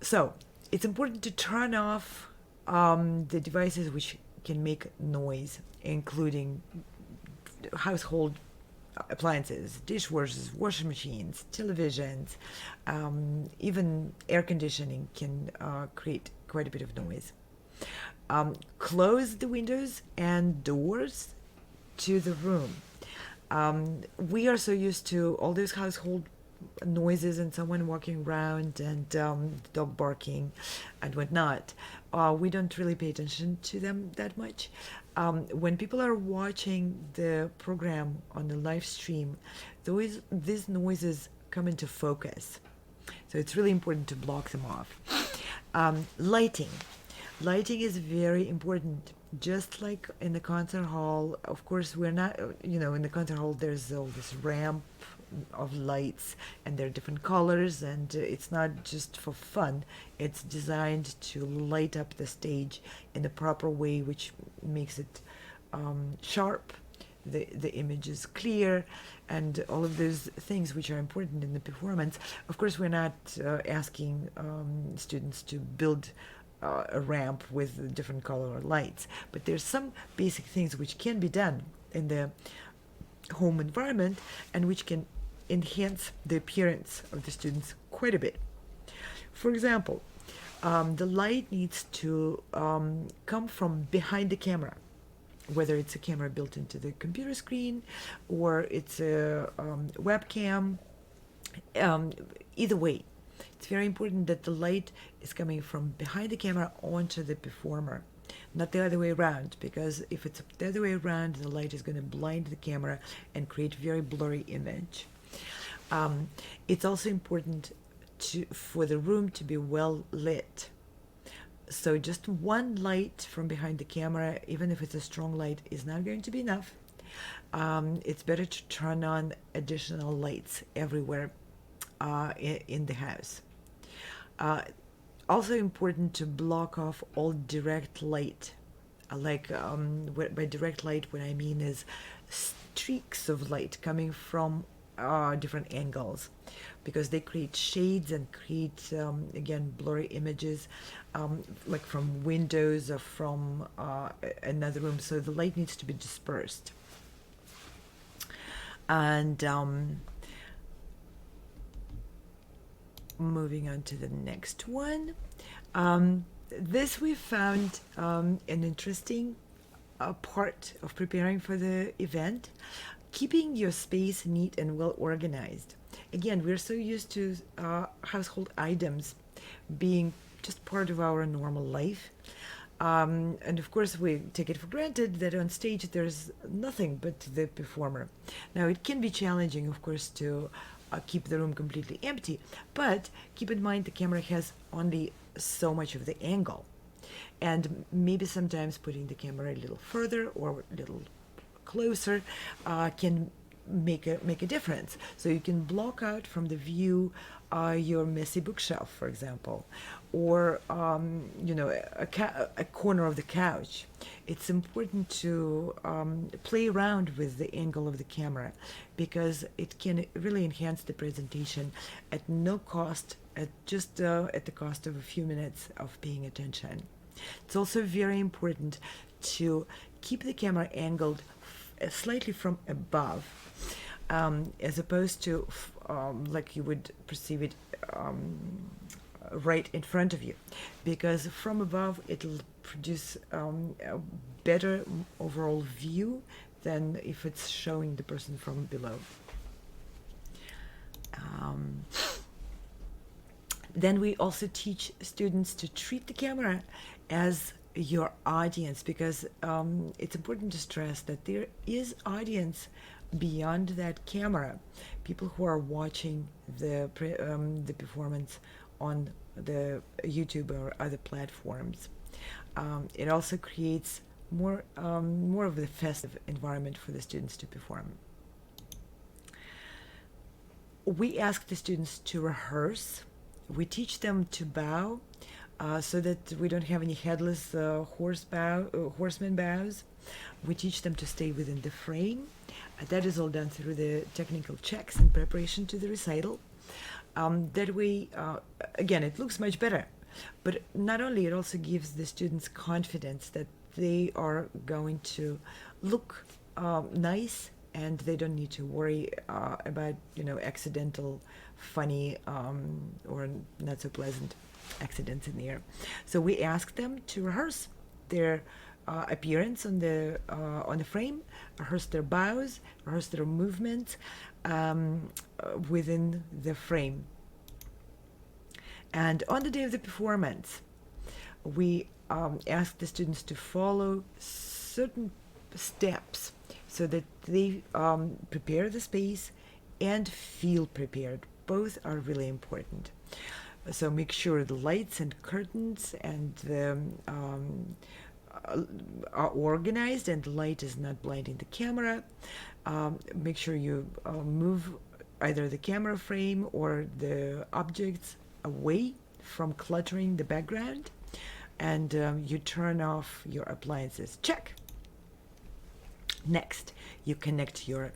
So it's important to turn off the devices which can make noise, including household appliances, dishwashers, washing machines, televisions, even air conditioning can create quite a bit of noise. Close the windows and doors to the room. We are so used to all those household noises and someone walking around and dog barking and whatnot. We don't really pay attention to them that much. When people are watching the program on the live stream, these noises come into focus. So it's really important to block them off. Lighting. Lighting is very important. Just like in the concert hall, of course, we're not, in the concert hall, there's all this ramp of lights and they're different colors, and it's not just for fun. It's designed to light up the stage in the proper way, which makes it sharp, the image is clear, and all of those things which are important in the performance. Of course, we're not asking students to build a ramp with different color lights, but there's some basic things which can be done in the home environment and which can enhance the appearance of the students quite a bit. For example, the light needs to come from behind the camera, whether it's a camera built into the computer screen or it's a webcam. Either way, it's very important that the light is coming from behind the camera onto the performer, not the other way around, because if it's the other way around, the light is going to blind the camera and create a very blurry image. It's also important for the room to be well lit. So just one light from behind the camera, even if it's a strong light, is not going to be enough. It's better to turn on additional lights everywhere in the house. Also important to block off all direct light. By direct light, what I mean is streaks of light coming from different angles, because they create shades and create, again, blurry images, like from windows or from another room. So the light needs to be dispersed. And moving on to the next one. This we found an interesting part of preparing for the event. Keeping your space neat and well organized. Again, we're so used to household items being just part of our normal life. And of course, we take it for granted that on stage there's nothing but the performer. Now, it can be challenging, of course, to keep the room completely empty, but keep in mind the camera has only so much of the angle. And maybe sometimes putting the camera a little further or a little closer can make a difference. So you can block out from the view your messy bookshelf, for example, or a corner of the couch. It's important to play around with the angle of the camera, because it can really enhance the presentation at no cost, at the cost of a few minutes of paying attention. It's also very important to keep the camera angled slightly from above, as opposed to like you would perceive it right in front of you, because from above it'll produce a better overall view than if it's showing the person from below. Then we also teach students to treat the camera as your audience, because it's important to stress that there is audience beyond that camera, people who are watching the performance on the YouTube or other platforms. It also creates more of the festive environment for the students to perform. We ask the students to rehearse. We teach them to bow so that we don't have any headless horseman bows. We teach them to stay within the frame. That is all done through the technical checks in preparation to the recital. That way, again, it looks much better. But not only, it also gives the students confidence that they are going to look nice, and they don't need to worry about, accidental, funny, or not so pleasant accidents in the air. So we ask them to rehearse their appearance on the frame, rehearse their bows, rehearse their movements within the frame. And on the day of the performance, we ask the students to follow certain steps so that they prepare the space and feel prepared. Both are really important. So make sure the lights and curtains and are organized and the light is not blinding the camera. Make sure you move either the camera frame or the objects away from cluttering the background, and you turn off your appliances. Check. Next, you connect your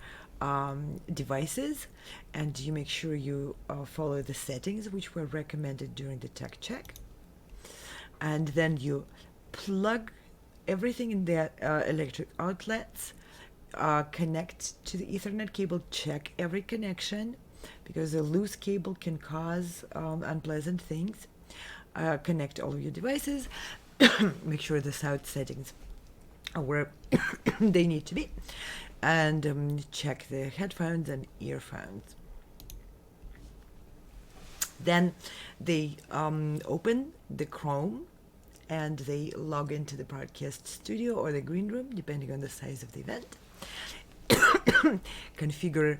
devices, and you make sure you follow the settings which were recommended during the tech check. And then you plug everything in the electric outlets, connect to the Ethernet cable, check every connection, because a loose cable can cause unpleasant things. Connect all of your devices, make sure the sound settings are where they need to be, and check the headphones and earphones. Then they open the Chrome and they log into the broadcast studio or the green room, depending on the size of the event. Configure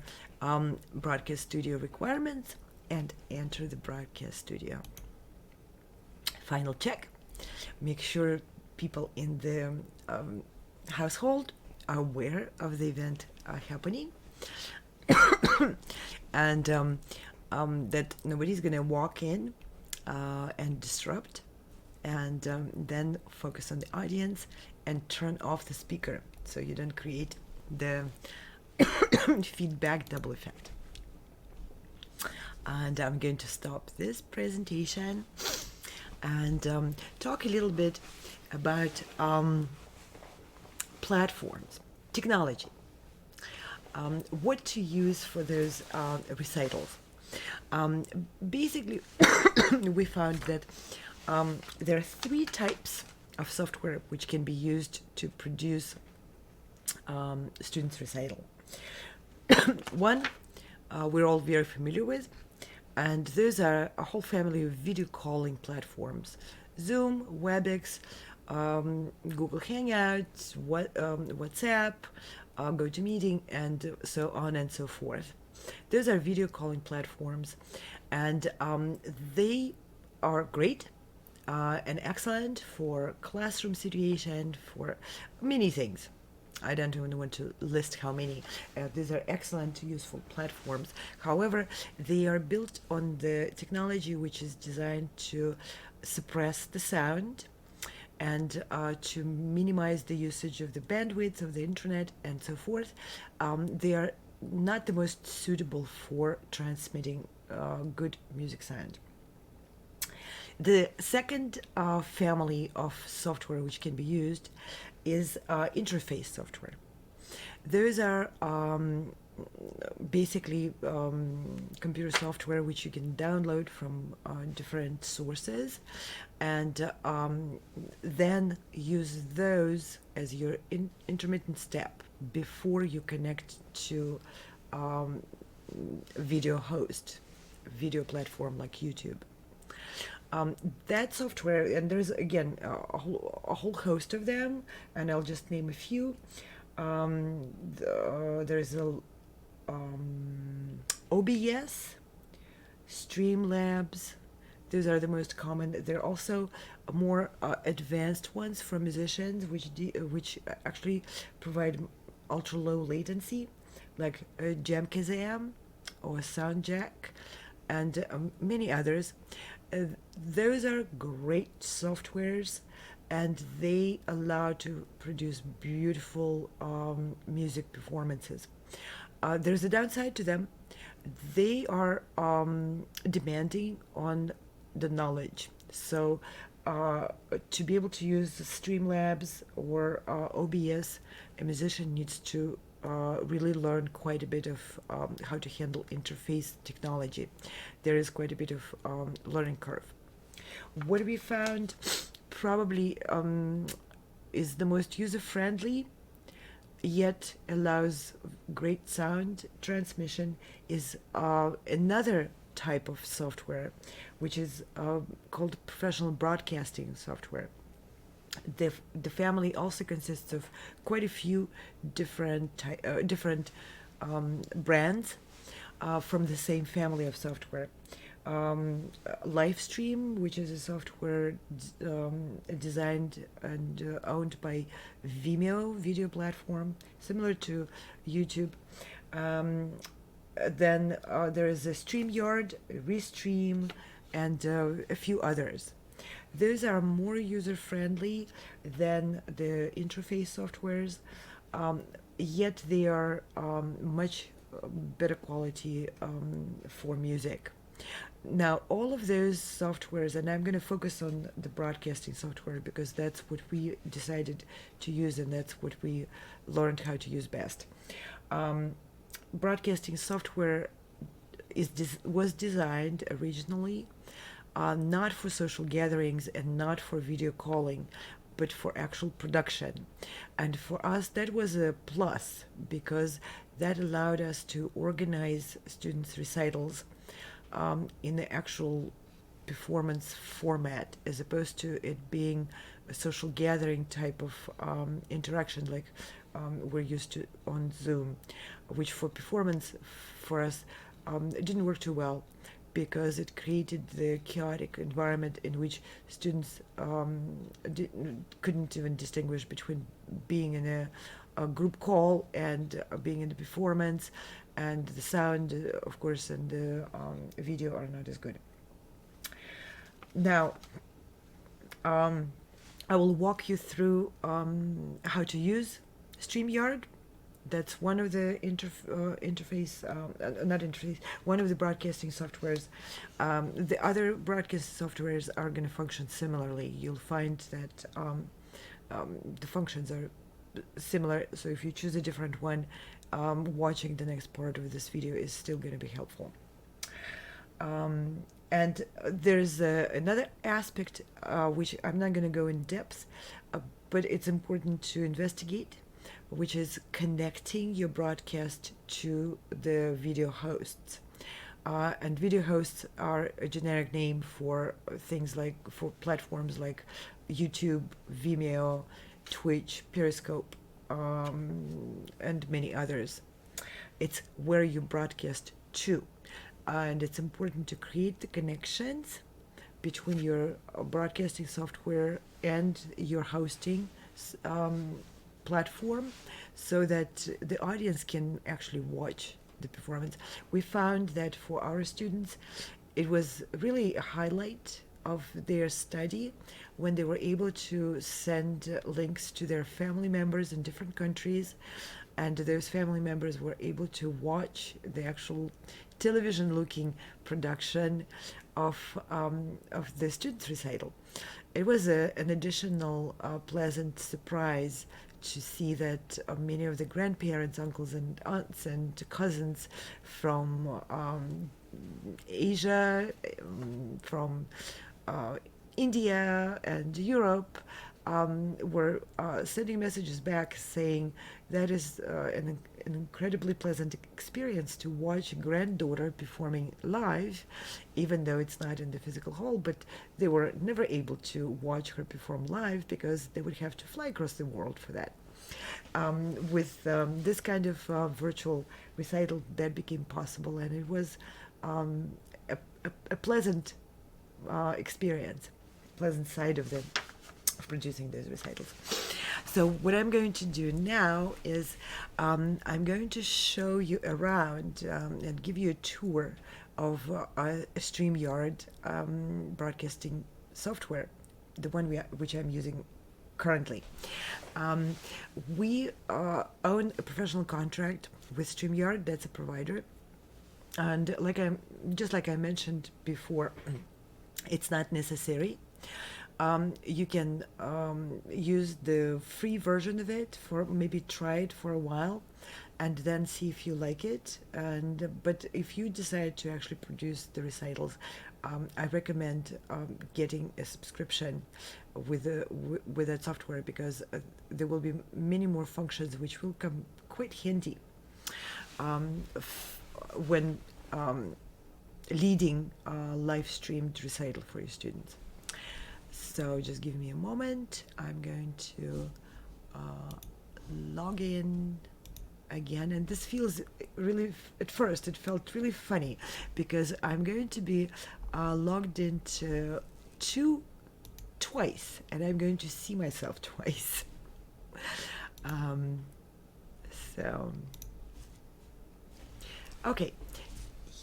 broadcast studio requirements and enter the broadcast studio. Final check. Make sure people in the household are aware of the event happening, and that nobody's going to walk in and disrupt, and then focus on the audience and turn off the speaker so you don't create the feedback double effect. And I'm going to stop this presentation and talk a little bit about platforms, technology, what to use for those recitals. Basically, we found that there are three types of software which can be used to produce students' recital. One we're all very familiar with, and those are a whole family of video calling platforms: Zoom, WebEx, Google Hangouts, WhatsApp, GoToMeeting, and so on and so forth. Those are video calling platforms, and they are great and excellent for classroom situation, for many things. I don't even want to list how many. These are excellent, useful platforms. However, they are built on the technology which is designed to suppress the sound and to minimize the usage of the bandwidth of the internet and so forth. They are not the most suitable for transmitting good music sound. The second family of software which can be used is interface software. Those are basically computer software which you can download from different sources, and then use those as your intermittent step before you connect to video host, video platform like YouTube. Um, that software, and there's again a whole host of them, and I'll just name a few. There's a OBS, Streamlabs. Those are the most common. There are also more advanced ones for musicians, which actually provide ultra low latency, like Jamkazam or Soundjack, and many others. Uh, those are great softwares, and they allow to produce beautiful music performances. There's a downside to them. They are demanding on the knowledge. So, to be able to use Streamlabs or OBS, a musician needs to really learn quite a bit of how to handle interface technology. There is quite a bit of learning curve. What we found probably is the most user friendly yet allows great sound transmission is another type of software, which is called professional broadcasting software. The family also consists of quite a few different brands from the same family of software. Livestream, which is a software designed and owned by Vimeo video platform, similar to YouTube. Then there is a StreamYard, Restream, and a few others. Those are more user friendly than the interface softwares, yet they are much better quality for music. Now, all of those softwares, and I'm going to focus on the broadcasting software because that's what we decided to use and that's what we learned how to use best. Broadcasting software was designed originally not for social gatherings and not for video calling, but for actual production. And for us, that was a plus because that allowed us to organize students' recitals in the actual performance format as opposed to it being a social gathering type of interaction like we're used to on Zoom, which for performance for us it didn't work too well because it created the chaotic environment in which students couldn't even distinguish between being in a group call and being in the performance, and the sound, of course, and the video are not as good. Now, I will walk you through how to use StreamYard. That's one of the interface, not interface, one of the broadcasting softwares. The other broadcasting softwares are going to function similarly. You'll find that the functions are similar. So if you choose a different one, watching the next part of this video is still going to be helpful. And there's another aspect which I'm not going to go in depth, but it's important to investigate, which is connecting your broadcast to the video hosts. And video hosts are a generic name for things like, for platforms like YouTube, Vimeo, Twitch, Periscope, and many others. It's where you broadcast to. And it's important to create the connections between your broadcasting software and your hosting platform so that the audience can actually watch the performance. We found that for our students, it was really a highlight of their study when they were able to send links to their family members in different countries, and those family members were able to watch the actual television-looking production of the students' recital. It was an additional pleasant surprise to see that many of the grandparents, uncles and aunts and cousins from Asia, from India and Europe were sending messages back saying that is an incredibly pleasant experience to watch a granddaughter performing live, even though it's not in the physical hall, but they were never able to watch her perform live because they would have to fly across the world for that. With this kind of virtual recital, that became possible, and it was um, a pleasant experience, pleasant side of producing those recitals. So what I'm going to do now is I'm going to show you around and give you a tour of a StreamYard broadcasting software, the one which I'm using currently. Um, we own a professional contract with StreamYard, that's a provider. And like I mentioned before, it's not necessary. You can use the free version of it for maybe try it for a while and then see if you like it. And but if you decide to actually produce the recitals, I recommend getting a subscription with with that software because there will be many more functions which will come quite handy when leading a live streamed recital for your students. So just give me a moment. I'm going to log in again, and this feels really, at first it felt really funny because I'm going to be logged into twice, and I'm going to see myself twice. um, so okay,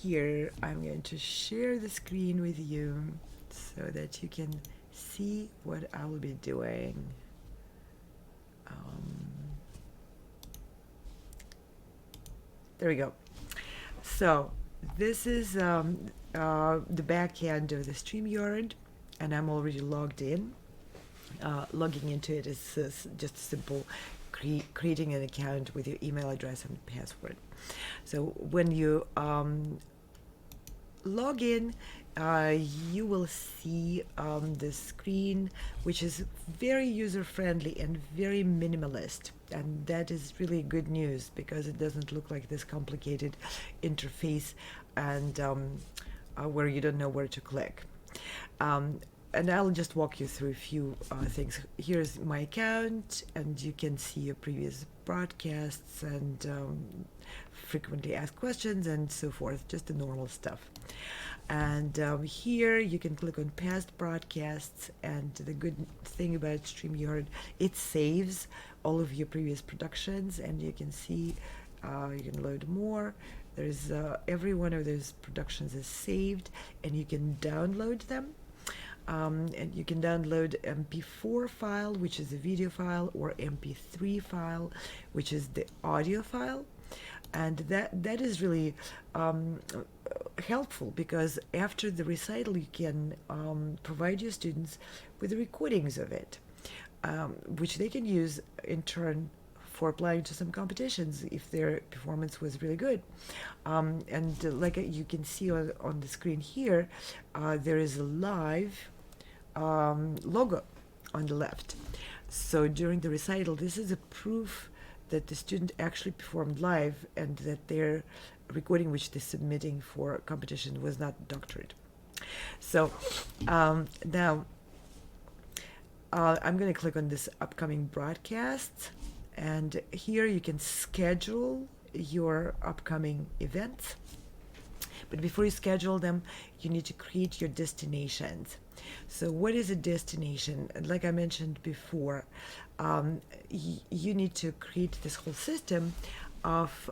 here I'm going to share the screen with you so that you can see what I will be doing. There we go. So this is the back end of the StreamYard, and I'm already logged in. Logging into it is just simple creating an account with your email address and password. So when you log in, you will see the screen, which is very user-friendly and very minimalist. And that is really good news because it doesn't look like this complicated interface and where you don't know where to click. And I'll just walk you through a few things. Here's my account, and you can see your previous broadcasts and frequently asked questions and so forth, just the normal stuff. And here you can click on past broadcasts, and the good thing about StreamYard, it saves all of your previous productions, and you can see you can load more. There's every one of those productions is saved, and you can download them. And you can download MP4 file, which is a video file, or MP3 file, which is the audio file. And that is really helpful because after the recital you can provide your students with the recordings of it, which they can use in turn for applying to some competitions if their performance was really good. And like you can see on the screen here, there is a live logo on the left. So during the recital, this is a proof that the student actually performed live and that their recording which they're submitting for competition was not doctored. So now I'm going to click on this upcoming broadcast, and here you can schedule your upcoming events. But before you schedule them, you need to create your destinations. So what is a destination? Like I mentioned before, you need to create this whole system of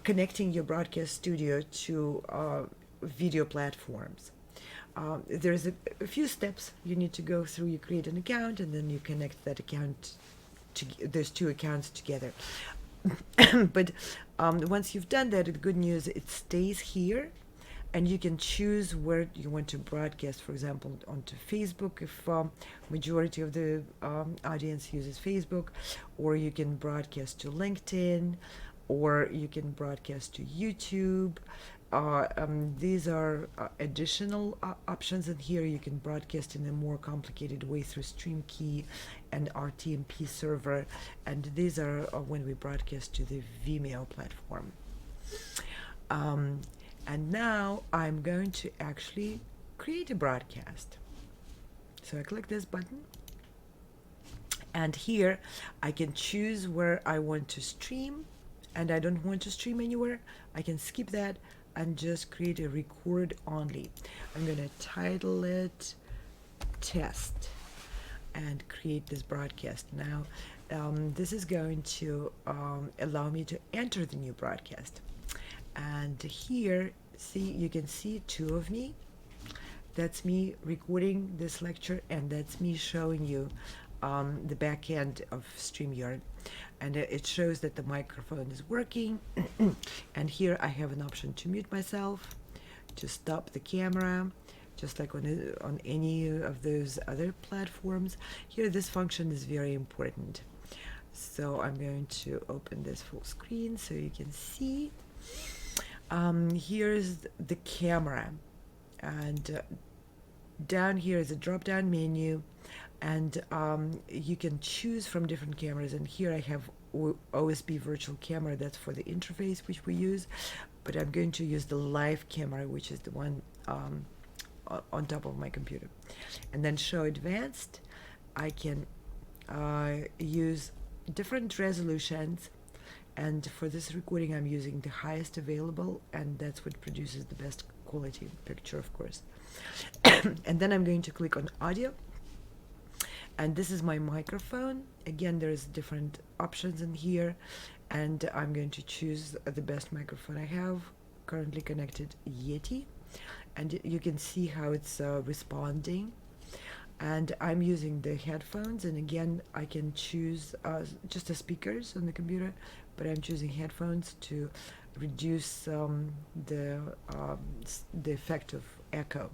connecting your broadcast studio to video platforms. There's a few steps you need to go through. You create an account, and then you connect that account to those two accounts together. But once you've done that, the good news, it stays here, and you can choose where you want to broadcast, for example, onto Facebook if majority of the audience uses Facebook, or you can broadcast to LinkedIn, or you can broadcast to YouTube, these are additional options in here. You can broadcast in a more complicated way through StreamKey and RTMP server, and these are when we broadcast to the Vimeo platform. And now I'm going to actually create a broadcast. So I click this button, and here I can choose where I want to stream, and I don't want to stream anywhere. I can skip that and just create a record only. I'm going to title it test and create this broadcast. Now this is going to allow me to enter the new broadcast. And here, see, you can see two of me. That's me recording this lecture, and that's me showing you the back end of StreamYard. And it shows that the microphone is working. And here I have an option to mute myself, to stop the camera, just like on any of those other platforms. Here, this function is very important. So I'm going to open this full screen so you can see. Here's the camera, and down here is a drop-down menu, and you can choose from different cameras. And here I have OSB virtual camera. That's for the interface which we use, but I'm going to use the live camera, which is the one on top of my computer. And then show advanced, I can use different resolutions. And for this recording, I'm using the highest available, and that's what produces the best quality picture, of course. And then I'm going to click on audio. And this is my microphone. Again, there's different options in here. And I'm going to choose the best microphone I have, currently connected Yeti. And you can see how it's responding. And I'm using the headphones, and again I can choose just the speakers on the computer, but I'm choosing headphones to reduce the effect of echo.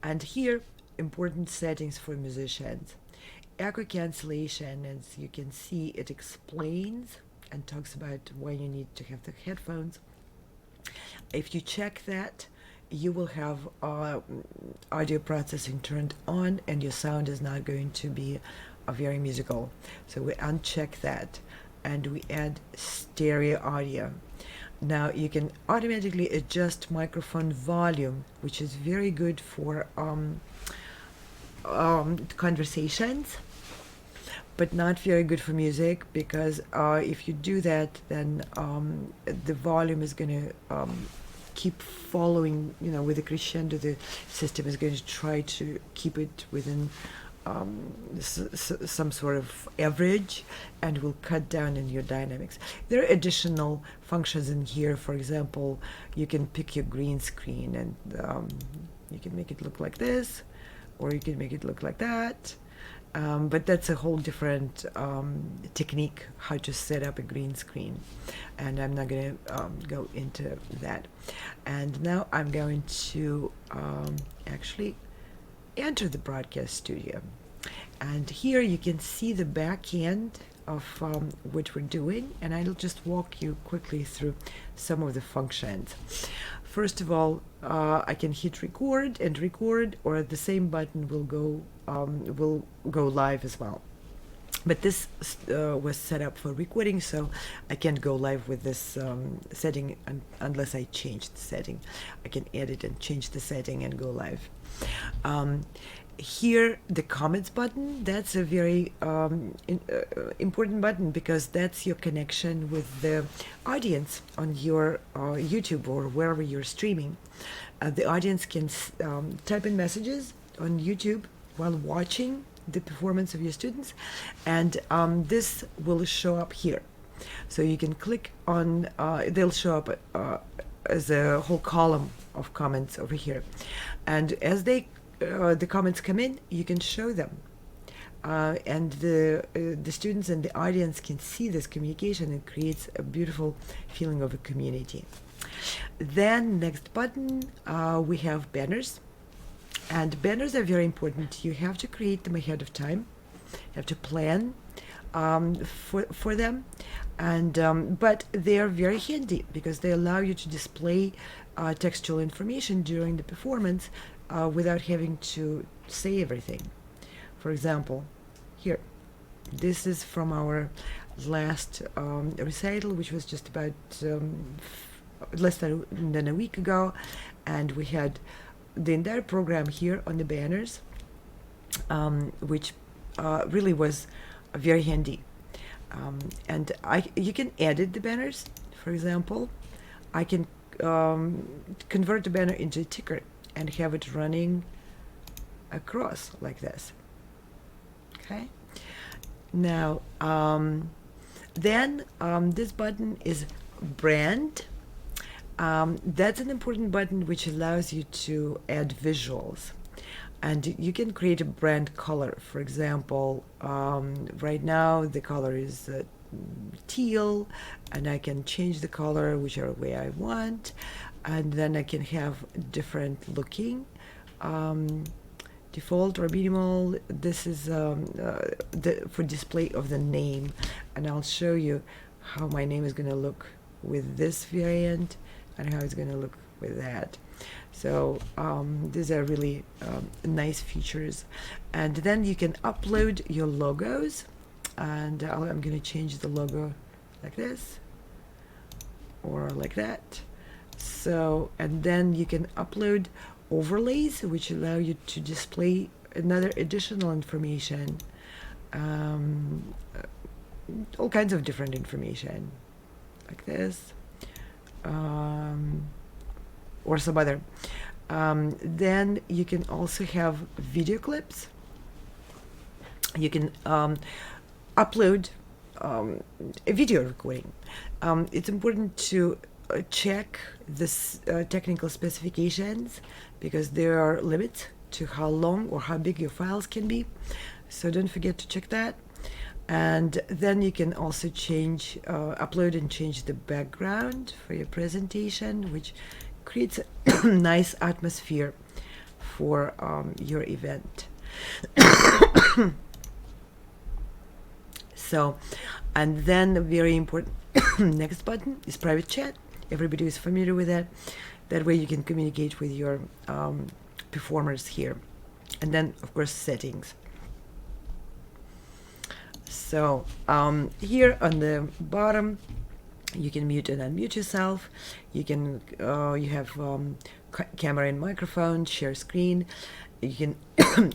And here, important settings for musicians. Echo cancellation, as you can see, it explains and talks about why you need to have the headphones. If you check that, you will have audio processing turned on, and your sound is not going to be very musical. So we uncheck that, and we add stereo audio. Now you can automatically adjust microphone volume, which is very good for conversations, but not very good for music, because if you do that, then the volume is going to keep following, with the crescendo. The system is going to try to keep it within some sort of average, and will cut down in your dynamics. There are additional functions in here. For example, you can pick your green screen, and you can make it look like this, or you can make it look like that. But that's a whole different technique, how to set up a green screen, and I'm not going to go into that. And now I'm going to actually enter the broadcast studio, and here you can see the back end of what we're doing, and I'll just walk you quickly through some of the functions. First of all, I can hit record and record, or the same button will go live as well. But this was set up for recording, so I can't go live with this setting unless I change the setting. I can edit and change the setting and go live. Here, the comments button, that's a very important button, because that's your connection with the audience on your YouTube or wherever you're streaming. The audience can type in messages on YouTube while watching the performance of your students, and this will show up here. So you can click on, they'll show up as a whole column of comments over here, and as the comments come in, you can show them, and the students and the audience can see this communication. It creates a beautiful feeling of a community. Then next button, we have banners. And banners are very important. You have to create them ahead of time. You have to plan for them, and but they are very handy, because they allow you to display textual information during the performance without having to say everything. For example, here, this is from our last recital, which was just about less than a week ago, and we had the entire program here on the banners, which really was very handy. And you can edit the banners. For example, I can convert the banner into a ticker and have it running across like this. Okay. Now, then this button is brand. That's an important button which allows you to add visuals. And you can create a brand color. For example, right now the color is teal, and I can change the color whichever way I want. And then I can have different looking default or minimal. This is for display of the name, and I'll show you how my name is going to look with this variant and how it's going to look with that. So these are really nice features. And then you can upload your logos, and I'm going to change the logo like this or like that. So, and then you can upload overlays which allow you to display another additional information, all kinds of different information like this, or some other. Then you can also have video clips. You can upload a video recording. It's important to check this technical specifications, because there are limits to how long or how big your files can be. So don't forget to check that. And then you can also change, upload and change the background for your presentation, which creates a nice atmosphere for your event. So, and then the very important next button is private chat. Everybody is familiar with that. That way you can communicate with your performers here. And then, of course, settings. So here on the bottom, you can mute and unmute yourself. You can you have camera and microphone, share screen. You can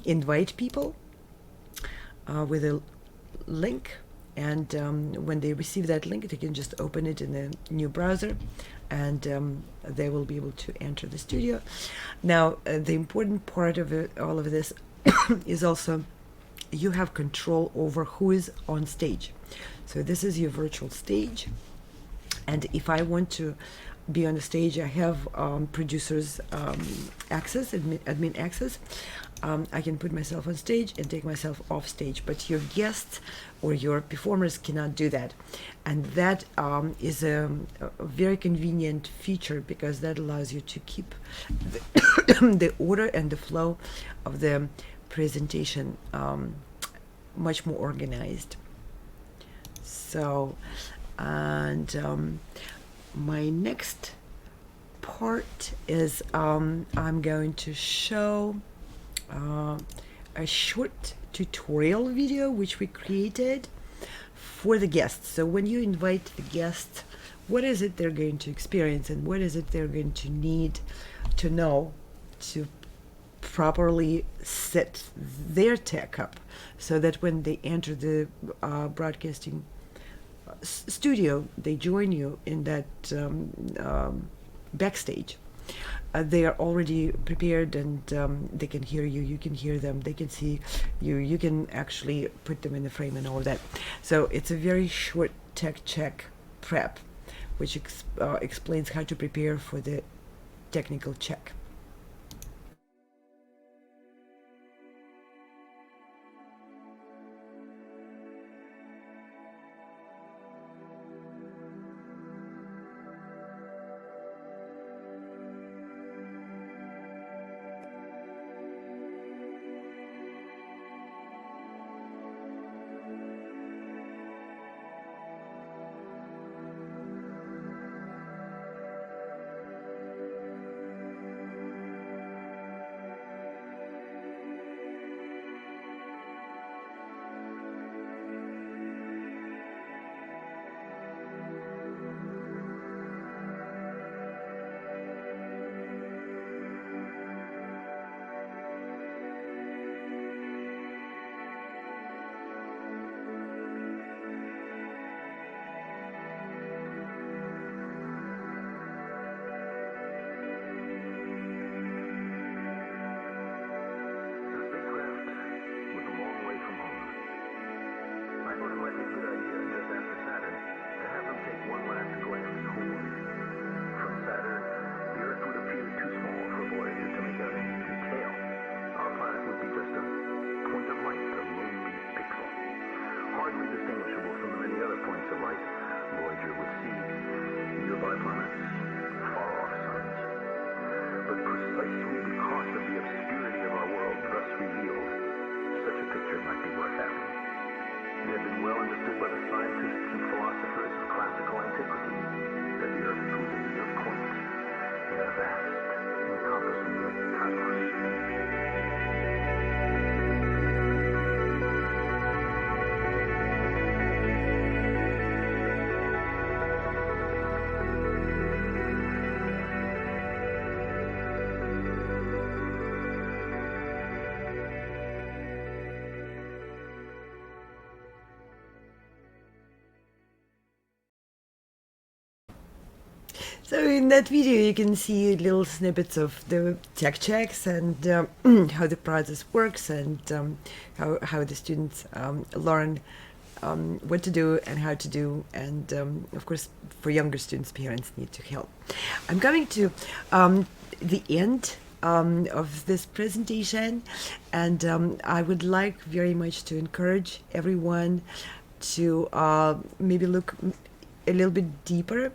invite people with a link, and when they receive that link, they can just open it in a new browser, and they will be able to enter the studio. Now, the important part of all of this is also you have control over who is on stage. So this is your virtual stage, and if I want to be on the stage, I have producers access, admin access. I can put myself on stage and take myself off stage, but your guests or your performers cannot do that. And that is a very convenient feature, because that allows you to keep the order and the flow of the presentation much more organized. So, and my next part is I'm going to show a short tutorial video which we created for the guests. So when you invite the guests, what is it they're going to experience, and what is it they're going to need to know to properly set their tech up, so that when they enter the broadcasting studio, they join you in that backstage. They are already prepared, and they can hear you, you can hear them, they can see you, you can actually put them in the frame and all that. So it's a very short tech check prep, which explains how to prepare for the technical check. So in that video, you can see little snippets of the tech checks and how the process works, and how the students learn what to do and how to do. And of course, for younger students, parents need to help. I'm coming to the end of this presentation, and I would like very much to encourage everyone to maybe look a little bit deeper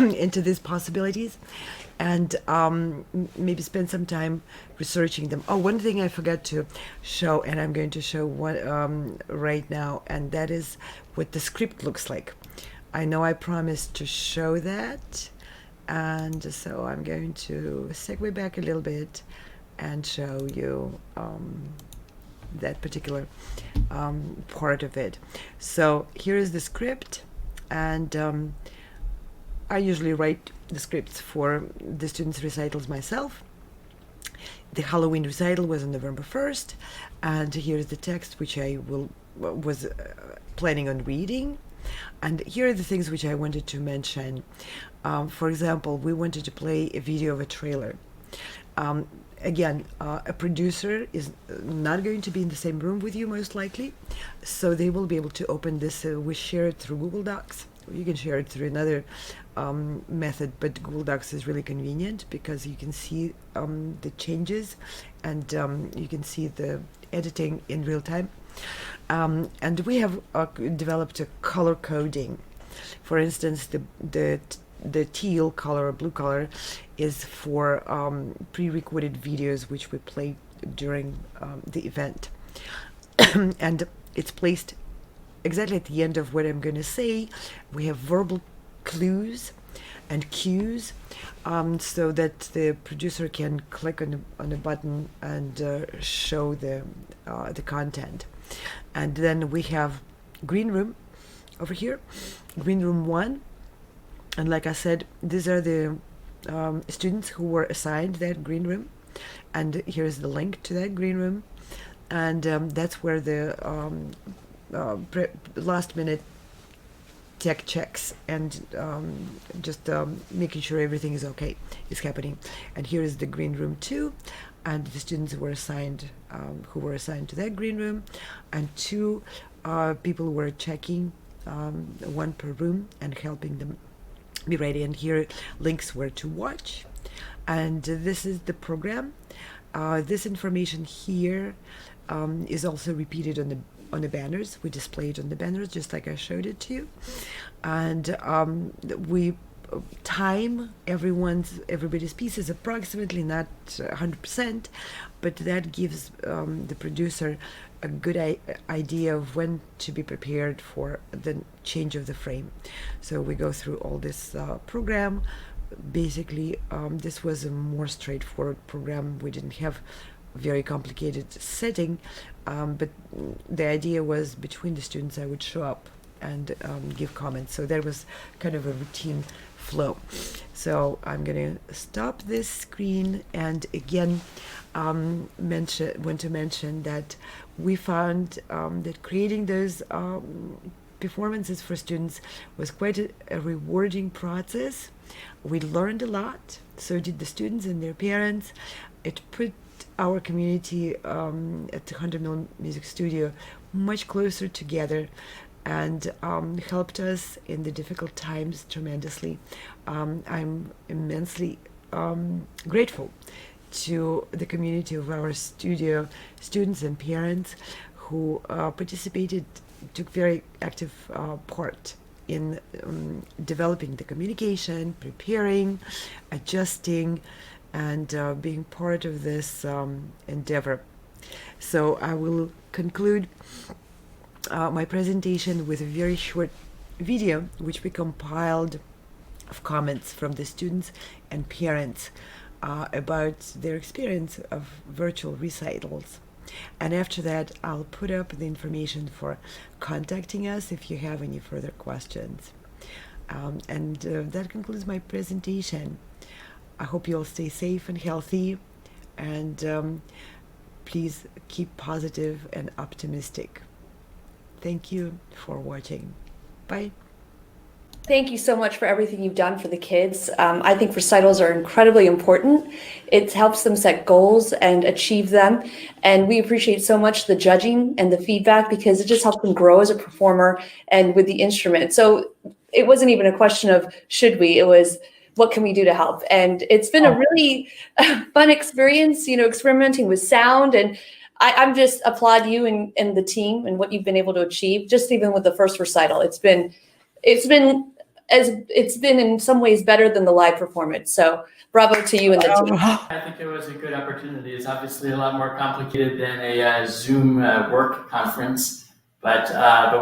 into these possibilities, and maybe spend some time researching them. Oh, one thing I forgot to show, and I'm going to show one right now, and that is what the script looks like. I know I promised to show that, and so I'm going to segue back a little bit and show you that particular part of it. So here is the script, and I usually write the scripts for the students' recitals myself. The Halloween recital was on November 1st, and here's the text which I was planning on reading. And here are the things which I wanted to mention. For example, we wanted to play a video of a trailer. Again, a producer is not going to be in the same room with you, most likely, so they will be able to open this. We share it through Google Docs. You can share it through another method, but Google Docs is really convenient because you can see the changes, and you can see the editing in real time. And we have developed a color coding. For instance, the teal color or blue color is for pre-recorded videos which we played during the event. And it's placed exactly at the end of what I'm going to say. We have verbal clues and cues, so that the producer can click on a button and show the content. And then we have green room over here, green room 1. And like I said, these are the students who were assigned that green room. And here's the link to that green room. And that's where the last minute tech checks and just making sure everything is okay is happening. And here is the green room 2, and the students who were assigned to that green room, and 2 people were checking, 1 per room, and helping them be ready. And here links where to watch, and this is the program. This information here is also repeated on the banners. We display it on the banners just like I showed it to you, and we time everybody's pieces approximately, not 100%, but that gives the producer a good idea of when to be prepared for the change of the frame. So we go through all this program. Basically, this was a more straightforward program. We didn't have a very complicated setting, but the idea was between the students I would show up and give comments. So that was kind of a routine flow. So I'm going to stop this screen, and again want to mention that we found that creating those performances for students was quite a rewarding process. We learned a lot, so did the students and their parents. It put our community at the 100 Mill Music Studio much closer together, and helped us in the difficult times tremendously. I'm immensely grateful to the community of our studio, students and parents who participated, took very active part in developing the communication, preparing, adjusting, and being part of this endeavor. So I will conclude my presentation with a very short video which we compiled of comments from the students and parents about their experience of virtual recitals. And after that, I'll put up the information for contacting us if you have any further questions. And that concludes my presentation. I hope you all stay safe and healthy, and please keep positive and optimistic. Thank you for watching. Bye. Thank you so much for everything you've done for the kids. I think recitals are incredibly important. It helps them set goals and achieve them. And we appreciate so much the judging and the feedback because it just helps them grow as a performer and with the instrument. So it wasn't even a question of should we, it was what can we do to help? And it's been a really fun experience, experimenting with sound. And I'm just applaud you and the team and what you've been able to achieve, just even with the first recital. It's been in some ways better than the live performance. So bravo to you and the team. I think it was a good opportunity. It's obviously a lot more complicated than a Zoom work conference, but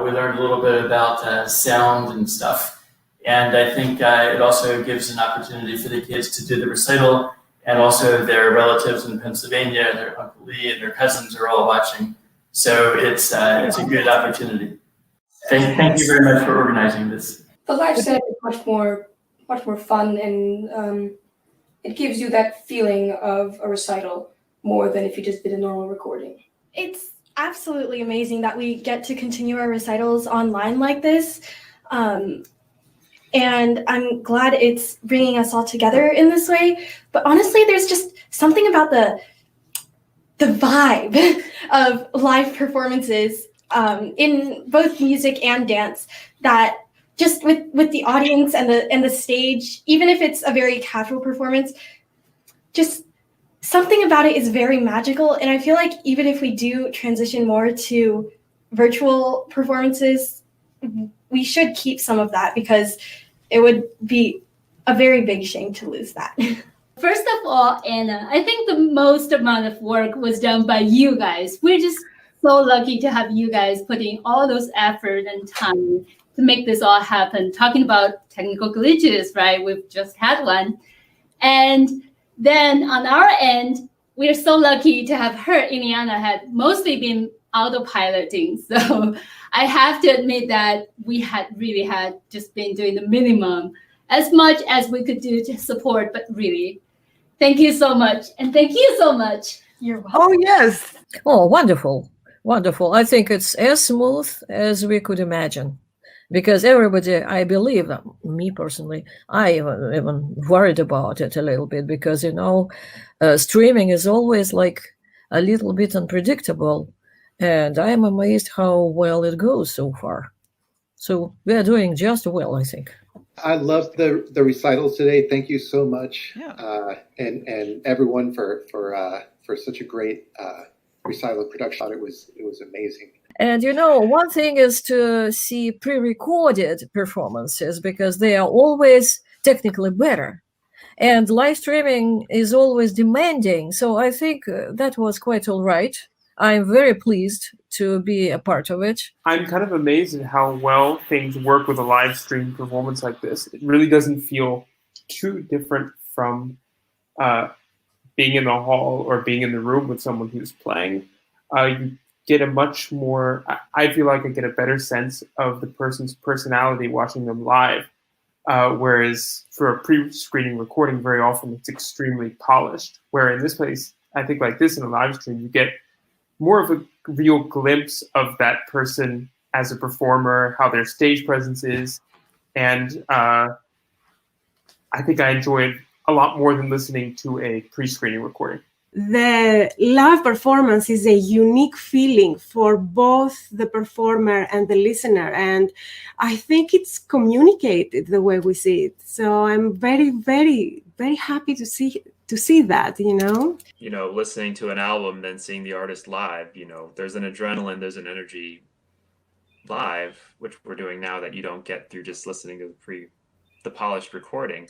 we learned a little bit about sound and stuff. And I think it also gives an opportunity for the kids to do the recital, and also their relatives in Pennsylvania, their Uncle Lee and their cousins are all watching. So it's a good opportunity. Thank you very much for organizing this. The live set is much more fun, and it gives you that feeling of a recital more than if you just did a normal recording. It's absolutely amazing that we get to continue our recitals online like this. And I'm glad it's bringing us all together in this way. But honestly, there's just something about the vibe of live performances in both music and dance that just with the audience and the stage, even if it's a very casual performance, just something about it is very magical. And I feel like even if we do transition more to virtual performances, we should keep some of that because it would be a very big shame to lose that. First of all, Anna, I think the most amount of work was done by you guys. We're just so lucky to have you guys putting all those effort and time to make this all happen. Talking about technical glitches, right? We've just had one. And then on our end, we're so lucky to have her. Iliana had mostly been autopiloting. So I have to admit that we had just been doing the minimum as much as we could do to support, but really, thank you so much. And thank you so much. You're welcome. Oh, yes. Oh, wonderful. Wonderful. I think it's as smooth as we could imagine. Because everybody, I believe, me personally, I even worried about it a little bit because, streaming is always like a little bit unpredictable. And I am amazed how well it goes so far. So we are doing just well, I think. I loved the recitals today. Thank you so much, and everyone for such a great recital production. It was amazing. And one thing is to see pre-recorded performances because they are always technically better. And live streaming is always demanding. So I think that was quite all right. I'm very pleased to be a part of it. I'm kind of amazed at how well things work with a live stream performance like this. It really doesn't feel too different from being in the hall or being in the room with someone who's playing. You get a much more, I feel like I get a better sense of the person's personality watching them live. Whereas for a pre-screening recording, very often it's extremely polished. Where in this place, I think like this in a live stream, you get more of a real glimpse of that person as a performer, how their stage presence is. And I think I enjoy it a lot more than listening to a pre-screening recording. The live performance is a unique feeling for both the performer and the listener, and I think it's communicated the way we see it. So I'm very, very, very happy to see that, listening to an album, then seeing the artist live, there's an adrenaline, there's an energy live, which we're doing now that you don't get through just listening to the polished recording.